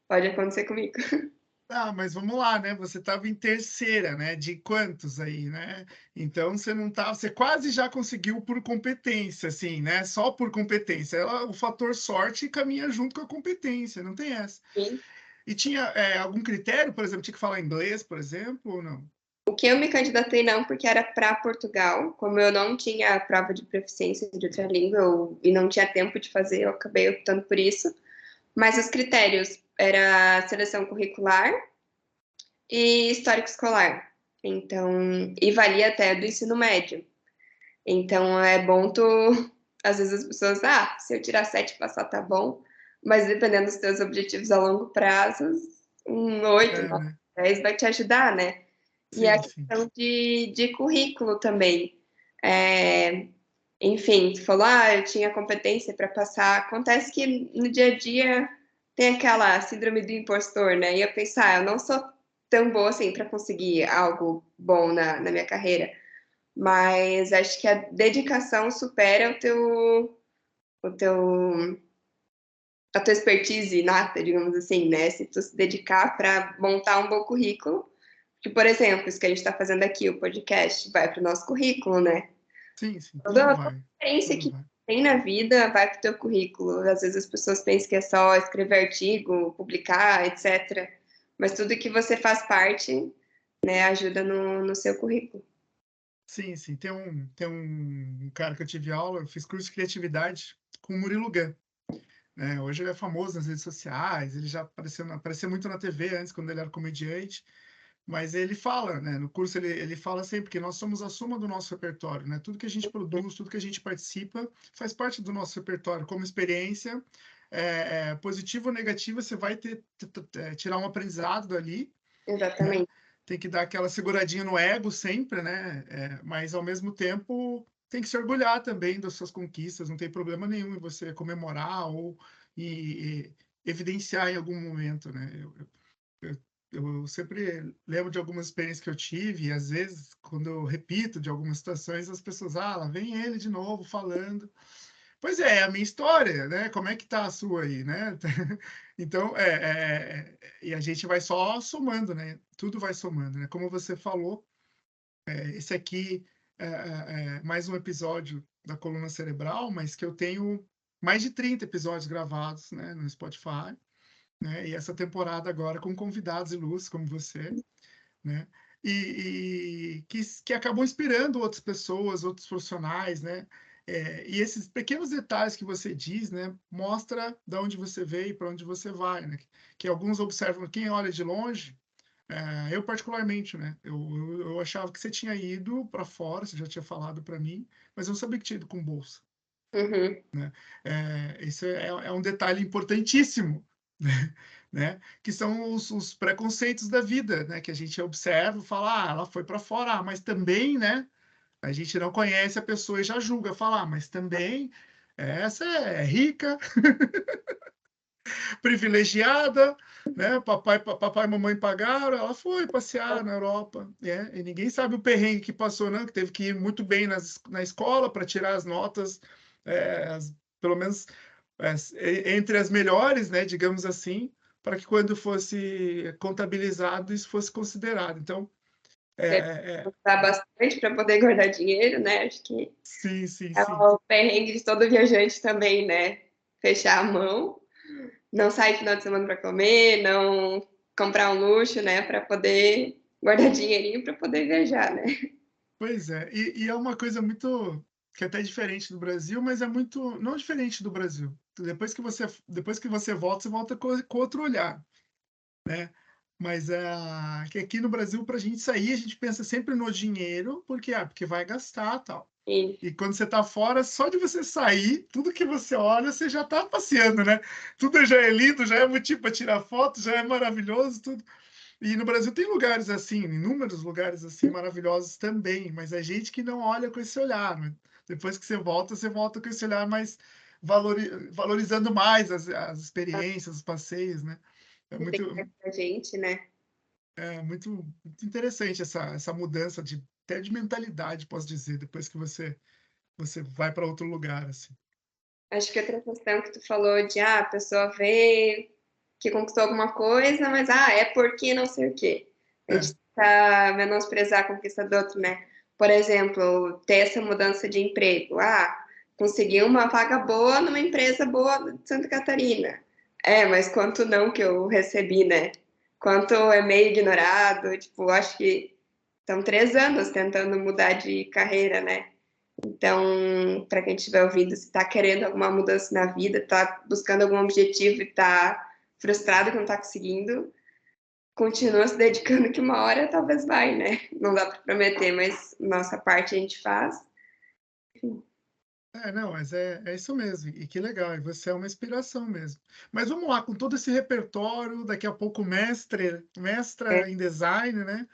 Pode acontecer comigo. Ah, mas vamos lá, né? Você estava em terceira, né? De quantos aí, né? Então você não tá, você quase já conseguiu por competência, assim, né? Só por competência. O fator sorte caminha junto com a competência, não tem essa. Sim. E tinha algum critério, por exemplo, tinha que falar inglês, por exemplo, ou não? O que eu me candidatei não, porque era para Portugal. Como eu não tinha a prova de proficiência de outra língua e não tinha tempo de fazer, eu acabei optando por isso. Mas os critérios era seleção curricular e histórico escolar. Então, e valia até do ensino médio. Então é bom tu. Às vezes as pessoas, se eu tirar 7 e passar, tá bom. Mas dependendo dos teus objetivos a longo prazo, um 8, É, 9, né? 10 vai te ajudar, né? E a Sim, sim. questão de currículo também. É, enfim, tu falou, eu tinha competência para passar. Acontece que no dia a dia tem aquela síndrome do impostor, né? E eu pensar, eu não sou tão boa assim para conseguir algo bom na minha carreira. Mas acho que a dedicação supera o teu, a tua expertise inata, digamos assim, né? Se tu se dedicar para montar um bom currículo, que, por exemplo, isso que a gente está fazendo aqui, o podcast, vai para o nosso currículo, né? Sim, sim, Toda tudo a vai. experiência Tudo que vai. tem na vida vai para o teu currículo. Às vezes as pessoas pensam que é só escrever artigo, publicar, etc. Mas tudo que você faz parte, né, ajuda no seu currículo. Sim, sim. Tem um cara que eu tive aula, eu fiz curso de criatividade com o Murilo Gun, né? Hoje ele é famoso nas redes sociais, ele já apareceu muito na TV antes, quando ele era comediante, mas ele fala, né? No curso ele fala sempre que nós somos a soma do nosso repertório, né? Tudo que a gente produz, tudo que a gente participa, faz parte do nosso repertório, como experiência, positiva ou negativa, você vai tirar um aprendizado dali, né? Exatamente. Tem que dar aquela seguradinha no ego sempre, né? Mas ao mesmo tempo tem que se orgulhar também das suas conquistas, não tem problema nenhum em você comemorar ou e evidenciar em algum momento, né? Eu, eu sempre lembro de algumas experiências que eu tive, e às vezes, quando eu repito de algumas situações, as pessoas, lá vem ele de novo falando. Pois é a minha história, né? Como é que tá a sua aí, né? Então, e a gente vai só somando, né? Tudo vai somando, né? Como você falou, esse aqui é mais um episódio da Coluna Cerebral, mas que eu tenho mais de 30 episódios gravados, né, no Spotify, né? E essa temporada agora com convidados ilustres como você, né? E que acabou inspirando outras pessoas, outros profissionais, né? E esses pequenos detalhes que você diz, né, mostra de onde você veio e para onde você vai, né? Que alguns observam, quem olha de longe, eu particularmente, né? Eu achava que você tinha ido para fora, você já tinha falado para mim, mas eu não sabia que tinha ido com bolsa, Uhum. né? Esse é um detalhe importantíssimo, né? Que são os preconceitos da vida, né? Que a gente observa, fala, ela foi para fora, mas também, né? A gente não conhece a pessoa e já julga, fala, mas também essa é rica, privilegiada, né? Papai e mamãe pagaram, ela foi passear na Europa, e ninguém sabe o perrengue que passou, não, que teve que ir muito bem na escola para tirar as notas, pelo menos entre as melhores, né, digamos assim, para que quando fosse contabilizado isso fosse considerado. Então, Deve é, gostar bastante para poder guardar dinheiro, né? Acho que sim, sim, é sim. o perrengue de todo viajante também, né? Fechar a mão, não sair final de semana para comer, não comprar um luxo, né? Para poder guardar dinheirinho para poder viajar, né? Pois é, e é uma coisa muito que é até diferente do Brasil, mas é muito não diferente do Brasil. Depois que você volta, você volta com outro olhar, né? Mas que aqui no Brasil, para a gente sair, a gente pensa sempre no dinheiro, porque vai gastar tal. E, E quando você está fora, só de você sair, tudo que você olha, você já está passeando, né? Tudo já é lindo, já é motivo para tirar foto, já é maravilhoso, tudo. E no Brasil tem lugares assim, inúmeros lugares assim maravilhosos também, mas é gente que não olha com esse olhar, né? Depois que você volta com esse olhar mais valorizando mais as experiências, os passeios, né? É e tem muito, que ver com a gente, né? muito interessante essa mudança até de mentalidade, posso dizer, depois que você vai para outro lugar, assim. Acho que outra questão que tu falou de a pessoa vê que conquistou alguma coisa, mas é porque não sei o quê. A É, gente tá menosprezar a conquista do outro, né? Por exemplo, ter essa mudança de emprego. Consegui uma vaga boa numa empresa boa de Santa Catarina. Mas quanto não que eu recebi, né? Quanto é meio ignorado, tipo, acho que estão 3 anos tentando mudar de carreira, né? Então, para quem estiver ouvindo, se está querendo alguma mudança na vida, está buscando algum objetivo e está frustrado que não está conseguindo, continua se dedicando que uma hora talvez vai, né? Não dá para prometer, mas nossa parte a gente faz. não, mas é isso mesmo, e que legal, e você é uma inspiração mesmo. Mas vamos lá, com todo esse repertório, daqui a pouco mestra em design, né?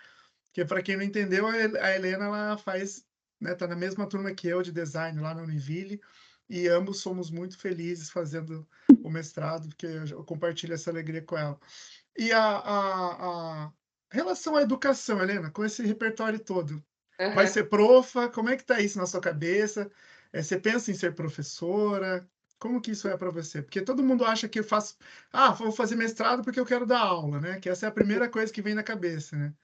Que para quem não entendeu, a Helena ela faz, né, tá na mesma turma que eu de design lá na Univille, e ambos somos muito felizes fazendo o mestrado, porque eu compartilho essa alegria com ela. E a relação à educação, Helena, com esse repertório todo, vai Uhum. ser profa? Como é que tá isso na sua cabeça? Você pensa em ser professora? Como que isso é para você? Porque todo mundo acha que eu faço, vou fazer mestrado porque eu quero dar aula, né? Que essa é a primeira coisa que vem na cabeça, né?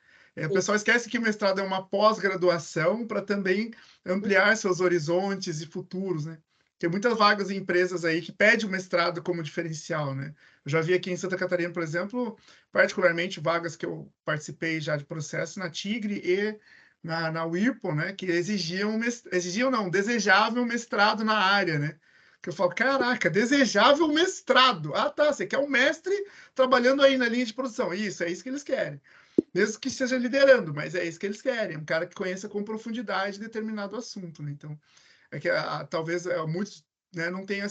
O pessoal esquece que o mestrado é uma pós-graduação para também ampliar seus horizontes e futuros, né? tem muitas vagas em empresas aí que pedem o mestrado como diferencial, né? Eu já vi aqui em Santa Catarina, por exemplo, particularmente vagas que eu participei já de processo na Tigre e na Whirlpool, né? Que exigiam não, desejavam mestrado na área, né? Que eu falo, caraca, desejável mestrado. Ah, tá, você quer um mestre trabalhando aí na linha de produção. Isso, é isso que eles querem. Mesmo que esteja liderando, mas é isso que eles querem. Um cara que conheça com profundidade determinado assunto, né? Então, é que talvez muitos, né, não tenham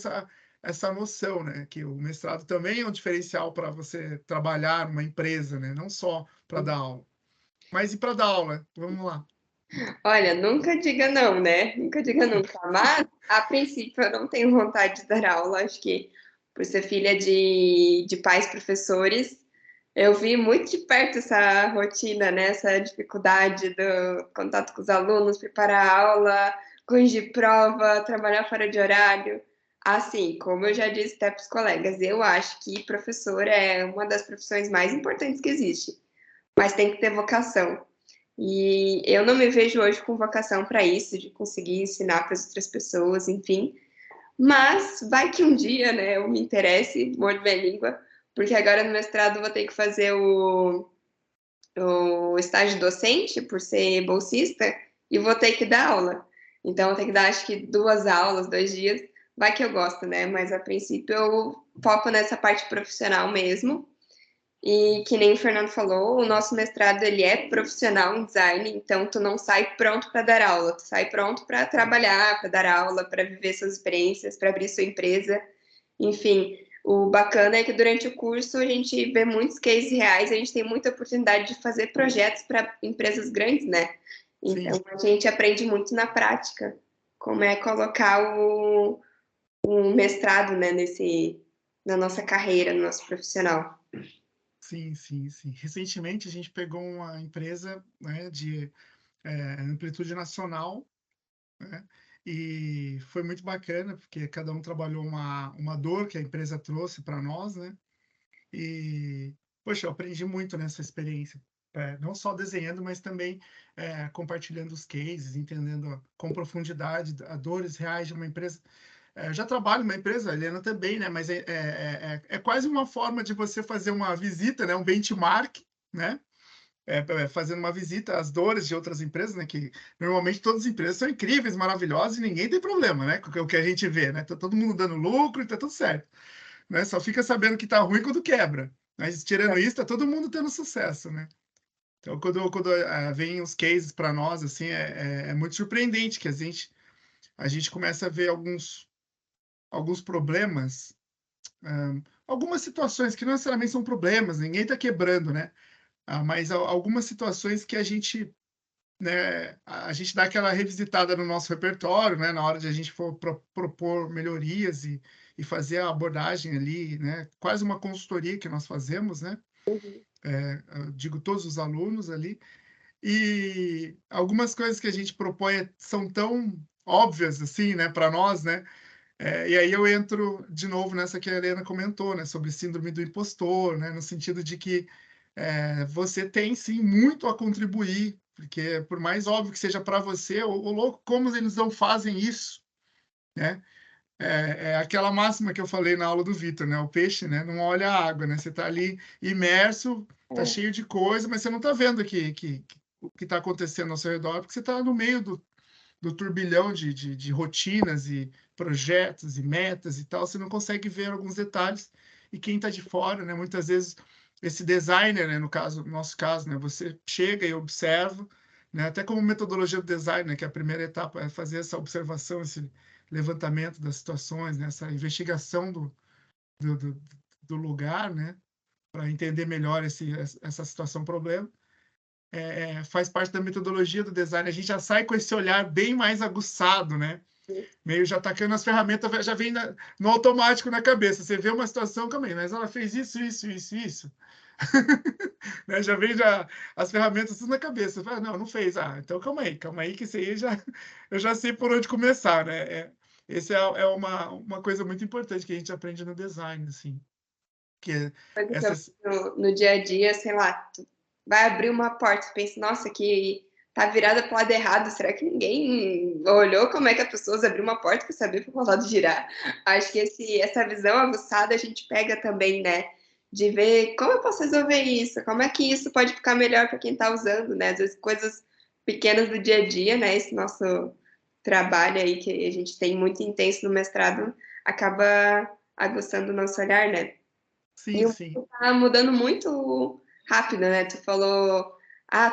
essa noção, né? Que o mestrado também é um diferencial para você trabalhar numa empresa, né? Não só para dar aula. Mas e para dar aula? Vamos lá. Olha, nunca diga não, né? Nunca diga nunca. Mas, a princípio, eu não tenho vontade de dar aula. Acho que, por ser filha de pais professores, eu vi muito de perto essa rotina, né? Essa dificuldade do contato com os alunos, preparar a aula, corrigir prova, trabalhar fora de horário. Assim, como eu já disse até para os colegas, eu acho que professor é uma das profissões mais importantes que existe, mas tem que ter vocação. E eu não me vejo hoje com vocação para isso, de conseguir ensinar para as outras pessoas, enfim. Mas vai que um dia, né, eu me interesse, mordo minha língua, porque agora no mestrado eu vou ter que fazer o estágio docente, por ser bolsista, e vou ter que dar aula. Então, eu vou ter que dar, acho que 2 aulas, 2 dias. Vai que eu gosto, né? Mas, a princípio, eu foco nessa parte profissional mesmo. E que nem o Fernando falou, o nosso mestrado ele é profissional em design, então tu não sai pronto para dar aula, tu sai pronto para trabalhar, para dar aula, para viver suas experiências, para abrir sua empresa. Enfim, o bacana é que durante o curso a gente vê muitos cases reais, a gente tem muita oportunidade de fazer projetos para empresas grandes, né? Então Sim, a gente aprende muito na prática como é colocar o mestrado, né, na nossa carreira, no nosso profissional. sim, sim, sim. Recentemente a gente pegou uma empresa, né, de amplitude nacional, né? E foi muito bacana, porque cada um trabalhou uma dor que a empresa trouxe para nós, né? E, poxa, eu aprendi muito nessa experiência. Não só desenhando, mas também compartilhando os cases, entendendo com profundidade as dores reais de uma empresa. Eu já trabalho numa empresa, a Helena também, né? Mas é quase uma forma de você fazer uma visita, né? Um benchmark, né? Fazendo uma visita às dores de outras empresas, né? Que normalmente todas as empresas são incríveis, maravilhosas e ninguém tem problema, né? Com o que a gente vê, né? Tá todo mundo dando lucro e tá tudo certo, né? Só fica sabendo que tá ruim quando quebra. Mas tirando isso, tá todo mundo tendo sucesso, né? Então, quando vem os cases para nós, assim, é muito surpreendente que a gente começa a ver alguns problemas, algumas situações que não necessariamente são problemas, ninguém está quebrando, né? Mas algumas situações que a gente, né, a gente dá aquela revisitada no nosso repertório, né, na hora de a gente for propor melhorias e fazer a abordagem ali, né, quase uma consultoria que nós fazemos, né, eu digo todos os alunos ali, e algumas coisas que a gente propõe são tão óbvias assim, né, para nós, né, e aí eu entro de novo nessa que a Helena comentou, né, sobre síndrome do impostor, né, no sentido de que você tem sim muito a contribuir, porque por mais óbvio que seja para você, o louco, como eles não fazem isso, né? É aquela máxima que eu falei na aula do Vitor, né? O peixe, né, não olha a água, né? Você está ali imerso, tá cheio de coisa, mas você não está vendo o que está acontecendo ao seu redor, porque você está no meio do turbilhão de rotinas e projetos e metas e tal, você não consegue ver alguns detalhes. E quem está de fora, né, muitas vezes esse designer, né, no nosso caso, né, você chega e observa, né, até como metodologia do design, né, que a primeira etapa é fazer essa observação, esse levantamento das situações, né, essa investigação do, do, do lugar, né, para entender melhor essa situação problema. Faz parte da metodologia do design. A gente já sai com esse olhar bem mais aguçado, né? Meio já atacando as ferramentas, já vem no automático na cabeça. Você vê uma situação, calma aí, mas ela fez isso, isso, isso, isso. Né? Já vem as ferramentas tudo na cabeça. Fala, não, não fez. Ah, então calma aí, que isso aí eu já sei por onde começar, né? Esse uma coisa muito importante que a gente aprende no design, assim. Que Coisa que eu essas. no dia a dia, sei lá, tu vai abrir uma porta, tu pensa, nossa, que tá virada para o lado errado. Será que ninguém olhou como é que as pessoas abriram uma porta para saber para qual lado girar? Acho que essa visão aguçada a gente pega também, né? De ver como eu posso resolver isso, como é que isso pode ficar melhor para quem está usando, né? Às vezes coisas pequenas do dia a dia, né? Esse nosso trabalho aí que a gente tem muito intenso no mestrado acaba aguçando o nosso olhar, né? E Sim, o sim. mundo tá mudando muito rápido, né? Tu falou,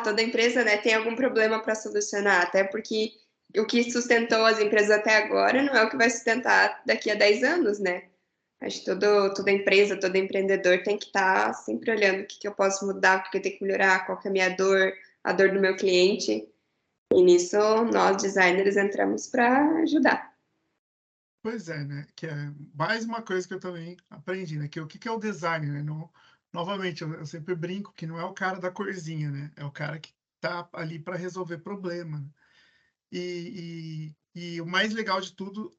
toda empresa, né, tem algum problema para solucionar, até porque o que sustentou as empresas até agora não é o que vai sustentar daqui a 10 anos, né? Acho que toda empresa, todo empreendedor tem que estar sempre olhando o que que eu posso mudar, o que que eu tenho que melhorar, qual que é a minha dor, a dor do meu cliente. E nisso nós, designers, entramos para ajudar. Pois é, né? Que é mais uma coisa que eu também aprendi, né? Que o que que é o design, né? Não, novamente, eu sempre brinco que não é o cara da corzinha, né? É o cara que tá ali para resolver problema, né? E o mais legal de tudo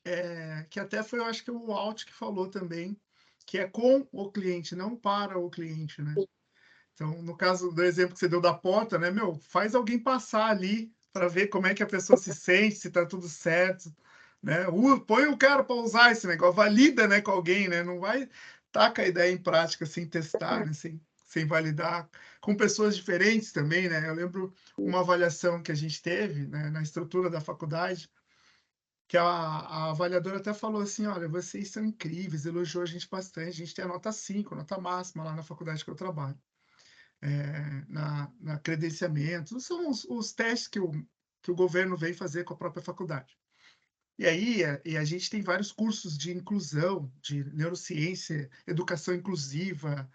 é que até foi, eu acho que o Walt que falou também, que é com o cliente, não para o cliente, né? Então, no caso do exemplo que você deu da porta, né, meu, faz alguém passar ali para ver como é que a pessoa se sente, se tá tudo certo, né? Põe o cara para usar esse negócio, valida, né, com alguém, né? Não vai taca a ideia em prática sem testar, né, sem validar, com pessoas diferentes também, né? Eu lembro uma avaliação que a gente teve, né, na estrutura da faculdade, que a avaliadora até falou assim, olha, vocês são incríveis, elogiou a gente bastante, a gente tem a nota 5, nota máxima lá na faculdade que eu trabalho na credenciamento, são os testes que o governo vem fazer com a própria faculdade. E aí, a gente tem vários cursos de inclusão, de neurociência, educação inclusiva.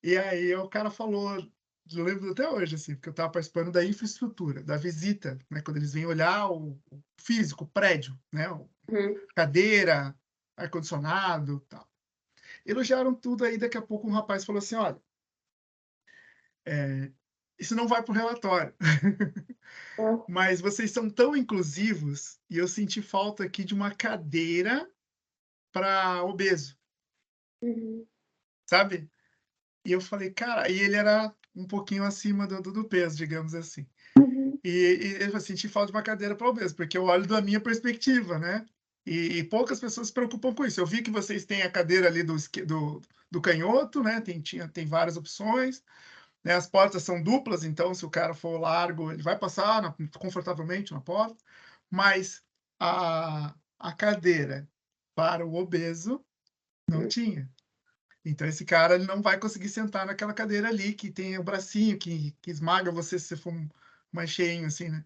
E aí o cara falou, eu lembro até hoje, assim, porque eu estava participando da infraestrutura, da visita, né, quando eles vêm olhar o físico, o prédio, né, Uhum. cadeira, ar-condicionado, tal. Elogiaram tudo aí, daqui a pouco um rapaz falou assim, olha, isso não vai para o relatório. Mas vocês são tão inclusivos e eu senti falta aqui de uma cadeira para obeso, Uhum. sabe? E eu falei, cara, e ele era um pouquinho acima do peso, digamos assim. Uhum. E eu senti falta de uma cadeira para obeso, porque eu olho da minha perspectiva, né? E poucas pessoas se preocupam com isso. Eu vi que vocês têm a cadeira ali do canhoto, né? Tem várias opções, né? As portas são duplas, então se o cara for largo, ele vai passar confortavelmente na porta. Mas a cadeira para o obeso não tinha. Então esse cara ele não vai conseguir sentar naquela cadeira ali que tem o bracinho que esmaga você se você for mais cheinho assim, né?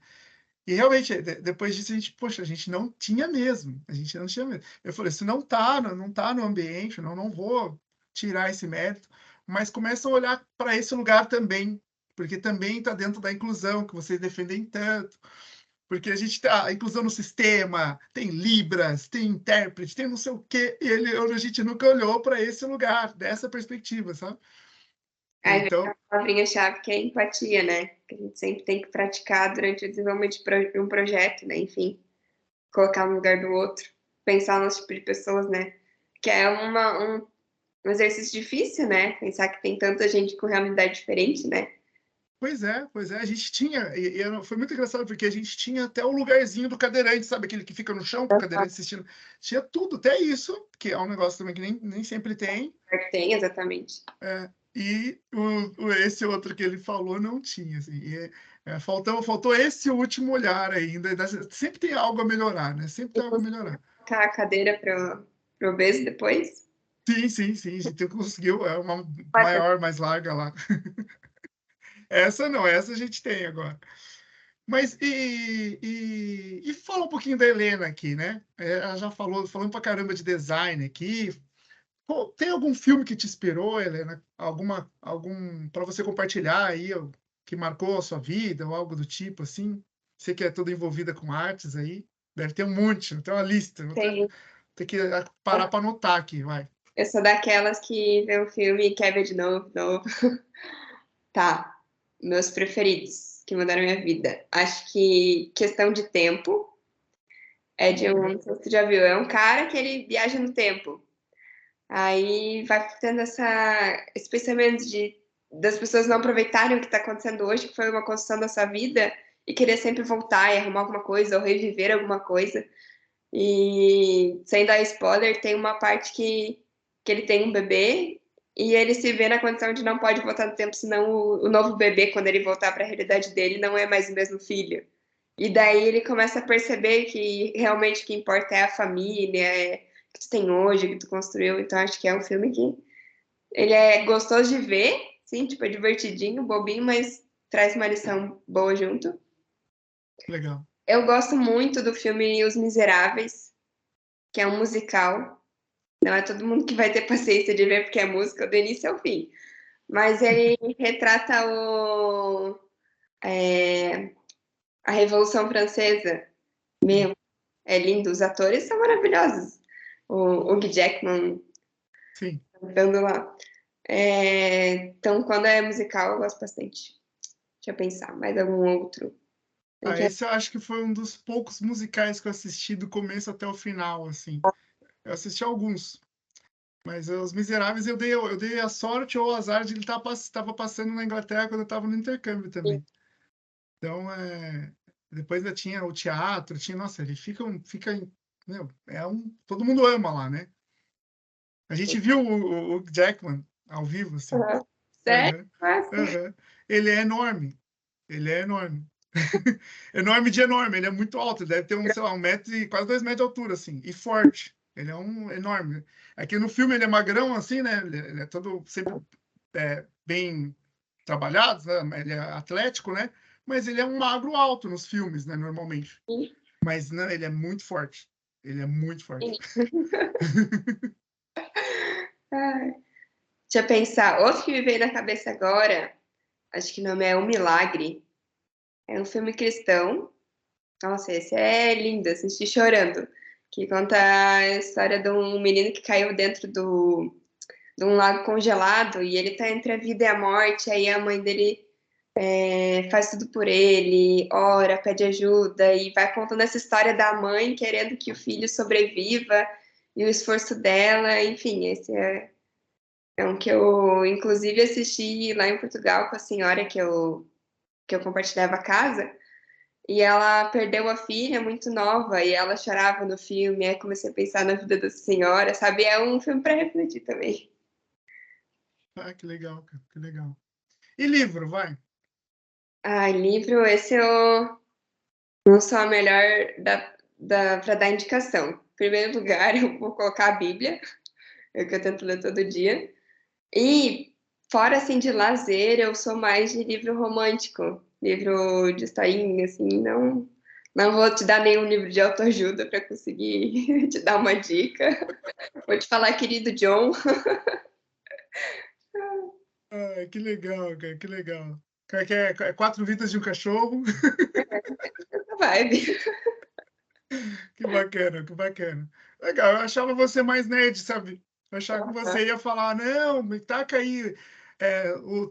E realmente depois disso a gente, poxa, a gente não tinha mesmo, a gente não tinha mesmo. Eu falei, se não tá, não tá no ambiente, não vou tirar esse mérito, mas começa a olhar para esse lugar também, porque também está dentro da inclusão que vocês defendem tanto. Porque a gente tá a inclusão no sistema, tem Libras, tem intérprete, tem não sei o quê, e a gente nunca olhou para esse lugar, dessa perspectiva, sabe? Aí vem a Então, palavrinha-chave que é empatia, né? Que a gente sempre tem que praticar durante o desenvolvimento de um projeto, né? Enfim, colocar no lugar do outro, pensar no tipo de pessoas, né? Que é um exercício difícil, né? Pensar que tem tanta gente com realidade diferente, né? pois é, a gente tinha, foi muito engraçado, porque a gente tinha até o lugarzinho do cadeirante, sabe? Aquele que fica no chão, para o cadeirante assistindo. Tinha tudo, até isso, que é um negócio também que nem sempre tem. Tem, exatamente. E esse outro que ele falou não tinha, assim. Faltou esse último olhar ainda. Sempre tem algo a melhorar, né? Sempre E tem algo a conseguir melhorar. colocar a cadeira para o obeso depois. Sim, sim, sim. A gente conseguiu. É uma Bacana. maior, mais larga lá. Essa não, essa a gente tem agora. Mas e fala um pouquinho da Helena aqui, né? Ela já falando pra caramba de design aqui. Pô, tem algum filme que te inspirou, Helena? Algum para você compartilhar aí, que marcou a sua vida ou algo do tipo assim? Você que é toda envolvida com artes aí, deve ter um monte, tem uma lista. Vou Tem. ter que parar para anotar aqui, vai. Eu sou daquelas que vê o filme e quer ver de novo, de novo. Tá. Meus preferidos que mudaram minha vida. Acho que Questão de Tempo é de um. Olha, Não sei se você já viu. É um cara que ele viaja no tempo. Aí vai tendo esse pensamento de das pessoas não aproveitarem o que está acontecendo hoje, que foi uma construção da sua vida, e querer sempre voltar e arrumar alguma coisa, ou reviver alguma coisa. E, sem dar spoiler, tem uma parte que ele tem um bebê, e ele se vê na condição de não pode voltar no tempo, senão o novo bebê, quando ele voltar para a realidade dele, não é mais o mesmo filho. E daí ele começa a perceber que realmente o que importa é a família, é o que tu tem hoje, o que tu construiu. Então acho que é um filme que ele é gostoso de ver, sim, tipo, é divertidinho, bobinho, mas traz uma lição boa junto. Legal. Eu gosto muito do filme Os Miseráveis, que é um musical. Não é todo mundo que vai ter paciência de ver porque é música do início ao fim. Mas ele retrata a Revolução Francesa. Meu, é lindo. Os atores são maravilhosos. O Hugh Jackman Sim. cantando lá. Então, quando é musical, eu gosto bastante. Deixa eu pensar, mais algum outro? Esse eu acho que foi um dos poucos musicais que eu assisti do começo até o final, assim. Eu assisti alguns, mas Os Miseráveis eu dei a sorte ou o azar de ele estava passando na Inglaterra quando eu estava no intercâmbio também. Então, depois ainda tinha o teatro, nossa, ele meu, todo mundo ama lá, né? A gente viu o Jackman ao vivo, assim. Uhum. Sério? Aham, Nossa. aham. Ele é enorme. Ele é enorme. Enorme de enorme. Ele é muito alto. Ele deve ter sei lá, 1 metro e quase 2 metros de altura, assim. E forte. Ele é um enorme. Aqui no filme ele é magrão, assim, né? Ele é todo sempre bem trabalhado, né? Ele é atlético, né? Mas ele é um magro alto nos filmes, né? Normalmente. Mas não, ele é muito forte. Ele é muito forte. Ai. Deixa eu pensar. Outro que me veio na cabeça agora, acho que o nome é O Milagre. É um filme cristão. Nossa, esse é lindo, assisti chorando. Que conta a história de um menino que caiu dentro de um lago congelado e ele tá entre a vida e a morte. Aí a mãe dele faz tudo por ele, ora, pede ajuda e vai contando essa história da mãe querendo que o filho sobreviva e o esforço dela. Enfim, esse é um que eu, inclusive, assisti lá em Portugal com a senhora que eu compartilhava a casa. E ela perdeu a filha muito nova e ela chorava no filme. Aí comecei a pensar na vida da senhora, sabe? É um filme para refletir também. Ah, que legal, cara. Que legal. E livro, vai? Ah, livro, esse eu não sou a melhor para dar indicação. Em primeiro lugar, eu vou colocar a Bíblia, é o que eu tento ler todo dia. E, fora assim de lazer, eu sou mais de livro romântico, livro de historinha, assim, não. Não vou te dar nenhum livro de autoajuda para conseguir te dar uma dica. Vou te falar, querido John. Ah, que legal, cara, que legal. Cara, é 4 vidas de um cachorro. Essa vibe. Que bacana, que bacana. Legal, eu achava você mais nerd, sabe? Eu achava que você ia falar, não, me taca aí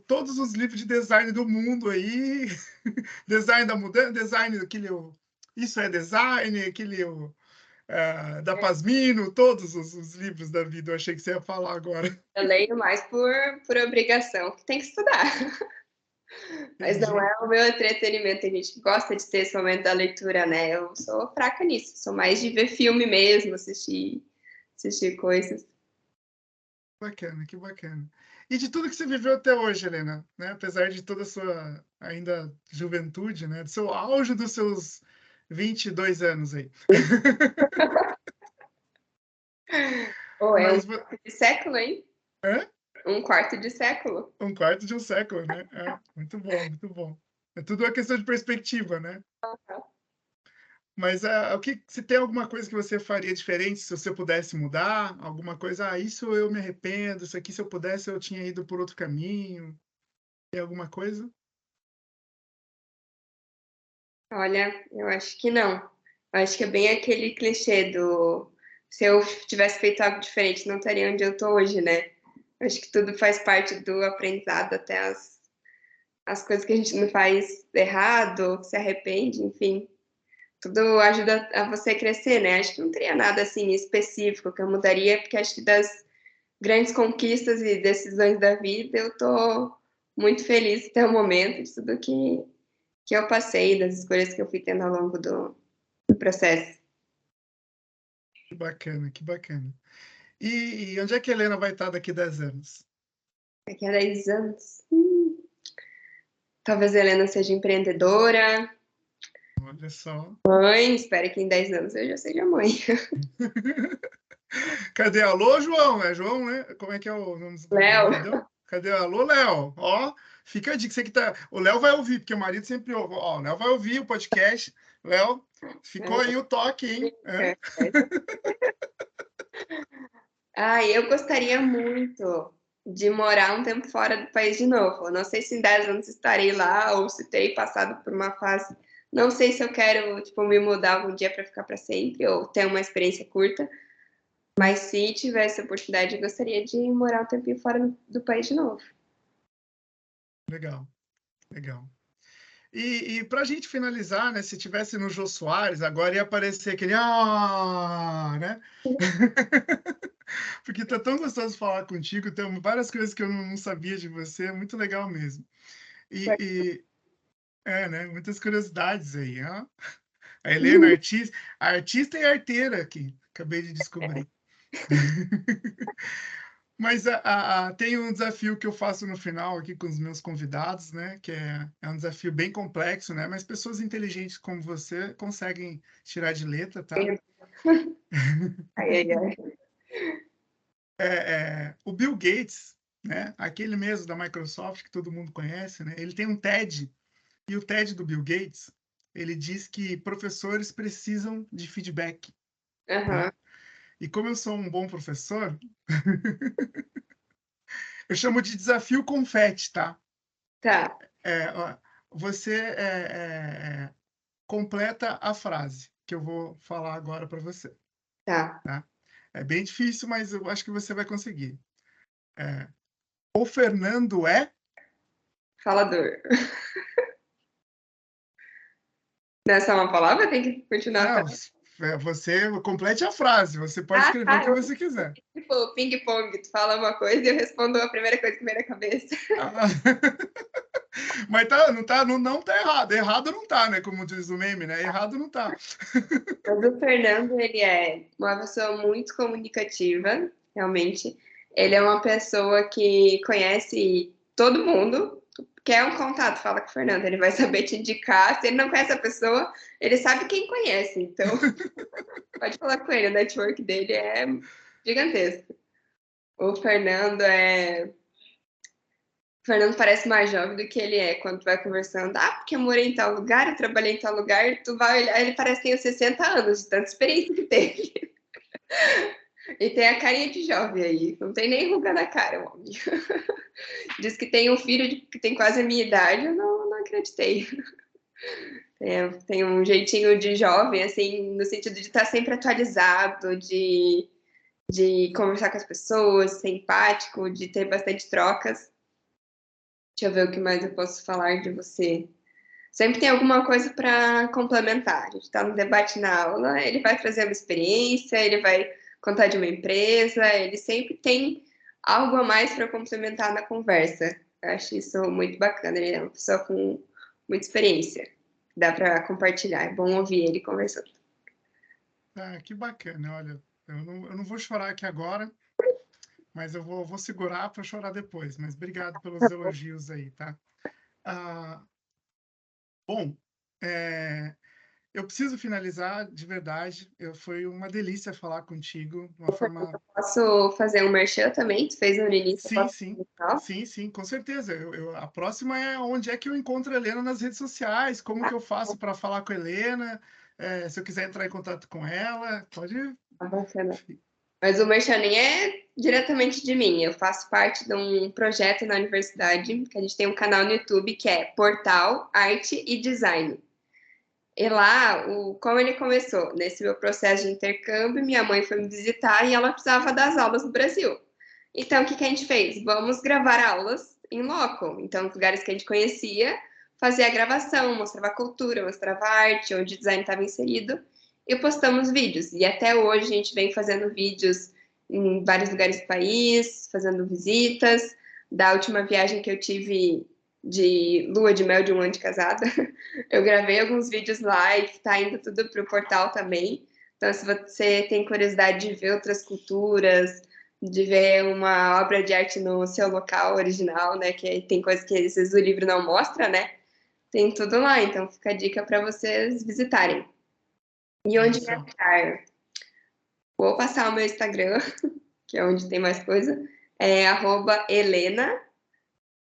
todos os livros de design do mundo aí. Design da mudança, design daquele. Isso é design, aquele. Da Pasmino, todos os livros da vida. Eu achei que você ia falar agora. Eu leio mais por obrigação, que tem que estudar. Mas não Entendi. é o meu entretenimento. A gente gosta de ter esse momento da leitura, né? Eu sou fraca nisso. Sou mais de ver filme mesmo, assistir coisas. Bacana, que bacana. E de tudo que você viveu até hoje, Helena, né? Apesar de toda a sua ainda juventude, né? Do seu auge dos seus 22 anos aí. Ou é um Mas quarto de século, hein? é Um quarto de século. 1/4 de um século, né? Muito bom, muito bom. É tudo uma questão de perspectiva, né? Mas o que, se tem alguma coisa que você faria diferente se você pudesse mudar? Alguma coisa, isso eu me arrependo, isso aqui se eu pudesse eu tinha ido por outro caminho. Tem alguma coisa? Olha, eu acho que não. Eu acho que é bem aquele clichê do se eu tivesse feito algo diferente, não estaria onde eu tô hoje, né? Eu acho que tudo faz parte do aprendizado, até as coisas que a gente não faz errado, se arrepende, enfim. Tudo ajuda a você crescer, né? Acho que não teria nada assim específico que eu mudaria, porque acho que das grandes conquistas e decisões da vida eu tô muito feliz até o momento de tudo que eu passei, das escolhas que eu fui tendo ao longo do processo. Que bacana, que bacana. E onde é que a Helena vai estar daqui a 10 anos? Daqui a 10 anos, talvez a Helena seja empreendedora, Olha só. mãe, espero que em 10 anos eu já seja mãe. Cadê? Alô, João? É João, né? Como é que é o nome do Léo, maridão? Cadê? Alô, Léo? Ó, fica a dica. Você que tá... O Léo vai ouvir, porque o marido sempre ouve. Ó, o Léo vai ouvir o podcast. Léo, ficou aí o toque, hein? É. eu gostaria muito de morar um tempo fora do país de novo. Eu não sei se em 10 anos estarei lá ou se terei passado por uma fase. Não sei se eu quero, tipo, me mudar algum dia para ficar para sempre ou ter uma experiência curta. Mas se tivesse a oportunidade, eu gostaria de morar um tempinho fora do país de novo. Legal, legal. E para a gente finalizar, né? Se tivesse no Jô Soares, agora ia aparecer aquele né? Porque tá tão gostoso falar contigo, tem várias coisas que eu não sabia de você, é muito legal mesmo. E né? Muitas curiosidades aí, ó. A Helena, artista e arteira aqui, acabei de descobrir. Mas tem um desafio que eu faço no final aqui com os meus convidados, né? Que é um desafio bem complexo, né? Mas pessoas inteligentes como você conseguem tirar de letra, tá? Ai, ai, ai. O Bill Gates, né? Aquele mesmo da Microsoft que todo mundo conhece, né? Ele tem um TED, e o TED do Bill Gates, ele diz que professores precisam de feedback, Aham, né? E como eu sou um bom professor, eu chamo de desafio confete, tá? tá, Ó, você completa a frase que eu vou falar agora para você, tá. tá? É bem difícil, mas eu acho que você vai conseguir. O Fernando é... Falador. Não é só uma palavra? Tem que continuar a Não, frase. você complete a frase. Você pode Ah, escrever o tá. que você quiser. Tipo, ping-pong. Tu fala uma coisa e eu respondo a primeira coisa que vem na cabeça. Ah, mas não tá errado. Errado não tá, né? Como diz o meme, né? Errado não tá. Mas o Fernando, ele é uma pessoa muito comunicativa, realmente. Ele é uma pessoa que conhece todo mundo. Quer um contato, fala com o Fernando. Ele vai saber te indicar. Se ele não conhece a pessoa, ele sabe quem conhece. Então, pode falar com ele. O network dele é gigantesco. O Fernando é. O Fernando parece mais jovem do que ele é quando tu vai conversando. Ah, porque eu morei em tal lugar, eu trabalhei em tal lugar. Tu vai olhar, ele parece que tem uns 60 anos, de tanta experiência que teve. E tem a carinha de jovem aí, não tem nem ruga na cara, o homem. Diz que tem um filho que tem quase a minha idade, eu não acreditei. Tem um jeitinho de jovem, assim, no sentido de estar sempre atualizado, de conversar com as pessoas, ser empático, de ter bastante trocas. Deixa eu ver o que mais eu posso falar de você. Sempre tem alguma coisa para complementar. A gente está no debate na aula, ele vai trazer uma experiência, ele vai contar de uma empresa, ele sempre tem algo a mais para complementar na conversa. Eu acho isso muito bacana. Ele é uma pessoa com muita experiência. Dá para compartilhar. É bom ouvir ele conversando. Ah, que bacana. Olha, eu não vou chorar aqui agora, mas eu vou segurar para chorar depois. Mas obrigado pelos elogios aí, tá? Ah, bom, é, eu preciso finalizar de verdade. Foi uma delícia falar contigo, de uma forma... Posso fazer um merchan também? Tu fez no início, eu Sim, posso sim. fazer. Sim, sim, com certeza. A próxima é onde é que eu encontro a Helena nas redes sociais, como que eu faço para falar com a Helena, se eu quiser entrar em contato com ela, pode... Tá bacana. Mas o merchan nem é diretamente de mim. Eu faço parte de um projeto na universidade, que a gente tem um canal no YouTube que é Portal Arte e Design. E lá, como ele começou? Nesse meu processo de intercâmbio, minha mãe foi me visitar e ela precisava das aulas no Brasil. Então, o que que a gente fez? Vamos gravar aulas em loco. Então, nos lugares que a gente conhecia, fazia a gravação, mostrava a cultura, mostrava a arte, onde o design estava inserido, e postamos vídeos. E até hoje a gente vem fazendo vídeos em vários lugares do país, fazendo visitas, da última viagem que eu tive de lua de mel de 1 ano de casada. Eu gravei alguns vídeos lá e tá indo tudo pro portal também. Então, se você tem curiosidade de ver outras culturas, de ver uma obra de arte no seu local original, né? Que tem coisas que às vezes o livro não mostra, né? Tem tudo lá, então fica a dica para vocês visitarem. E onde me Isso. achar? Vou passar o meu Instagram, que é onde tem mais coisa. É @Helena,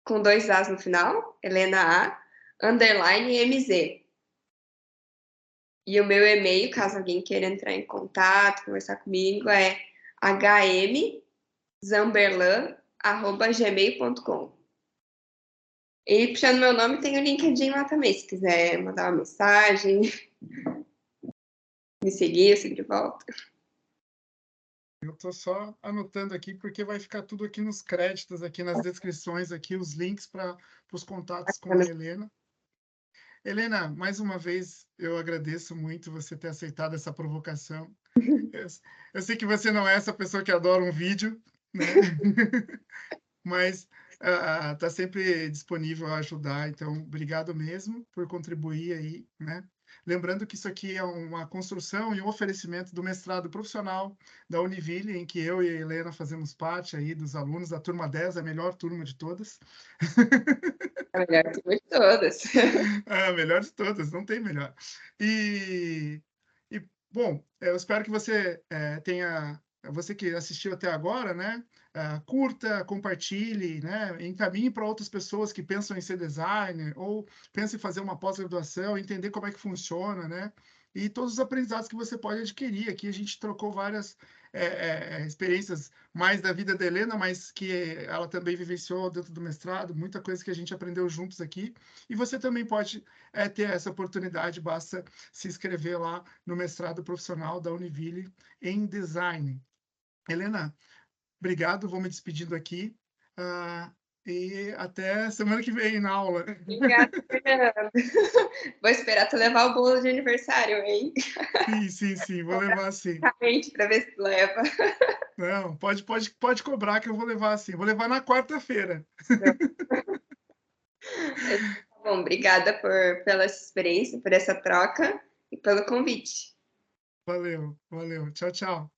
com 2 As no final, Helena A, _MZ. E o meu e-mail, caso alguém queira entrar em contato, conversar comigo, é hmzamberlan@gmail.com. E puxando meu nome, tem o LinkedIn lá também, se quiser mandar uma mensagem, me seguir, eu sigo de volta. Eu estou só anotando aqui, porque vai ficar tudo aqui nos créditos, aqui nas descrições, aqui os links para os contatos com a Helena. Helena, mais uma vez, eu agradeço muito você ter aceitado essa provocação. Eu sei que você não é essa pessoa que adora um vídeo, né? Mas está sempre disponível a ajudar, então obrigado mesmo por contribuir aí, né? Lembrando que isso aqui é uma construção e um oferecimento do mestrado profissional da Univille, em que eu e a Helena fazemos parte aí dos alunos da turma 10, a melhor turma de todas. A melhor turma de todas. A melhor de todas, não tem melhor. Bom, eu espero que você tenha, você que assistiu até agora, né? Curta, compartilhe, né? Encaminhe para outras pessoas que pensam em ser designer ou pensam em fazer uma pós-graduação, entender como é que funciona, né? E todos os aprendizados que você pode adquirir. Aqui a gente trocou várias experiências mais da vida da Helena, mas que ela também vivenciou dentro do mestrado, muita coisa que a gente aprendeu juntos aqui. E você também pode ter essa oportunidade, basta se inscrever lá no mestrado profissional da Univille em design. Helena, obrigado, vou me despedindo aqui. E até semana que vem na aula. Obrigada, Fernanda. Vou esperar tu levar o bolo de aniversário, hein? Sim, vou levar sim. Para ver se tu leva. Não, pode cobrar que eu vou levar sim. Vou levar na quarta-feira. Tá bom, obrigada pela experiência, por essa troca e pelo convite. Valeu. Tchau. Tchau.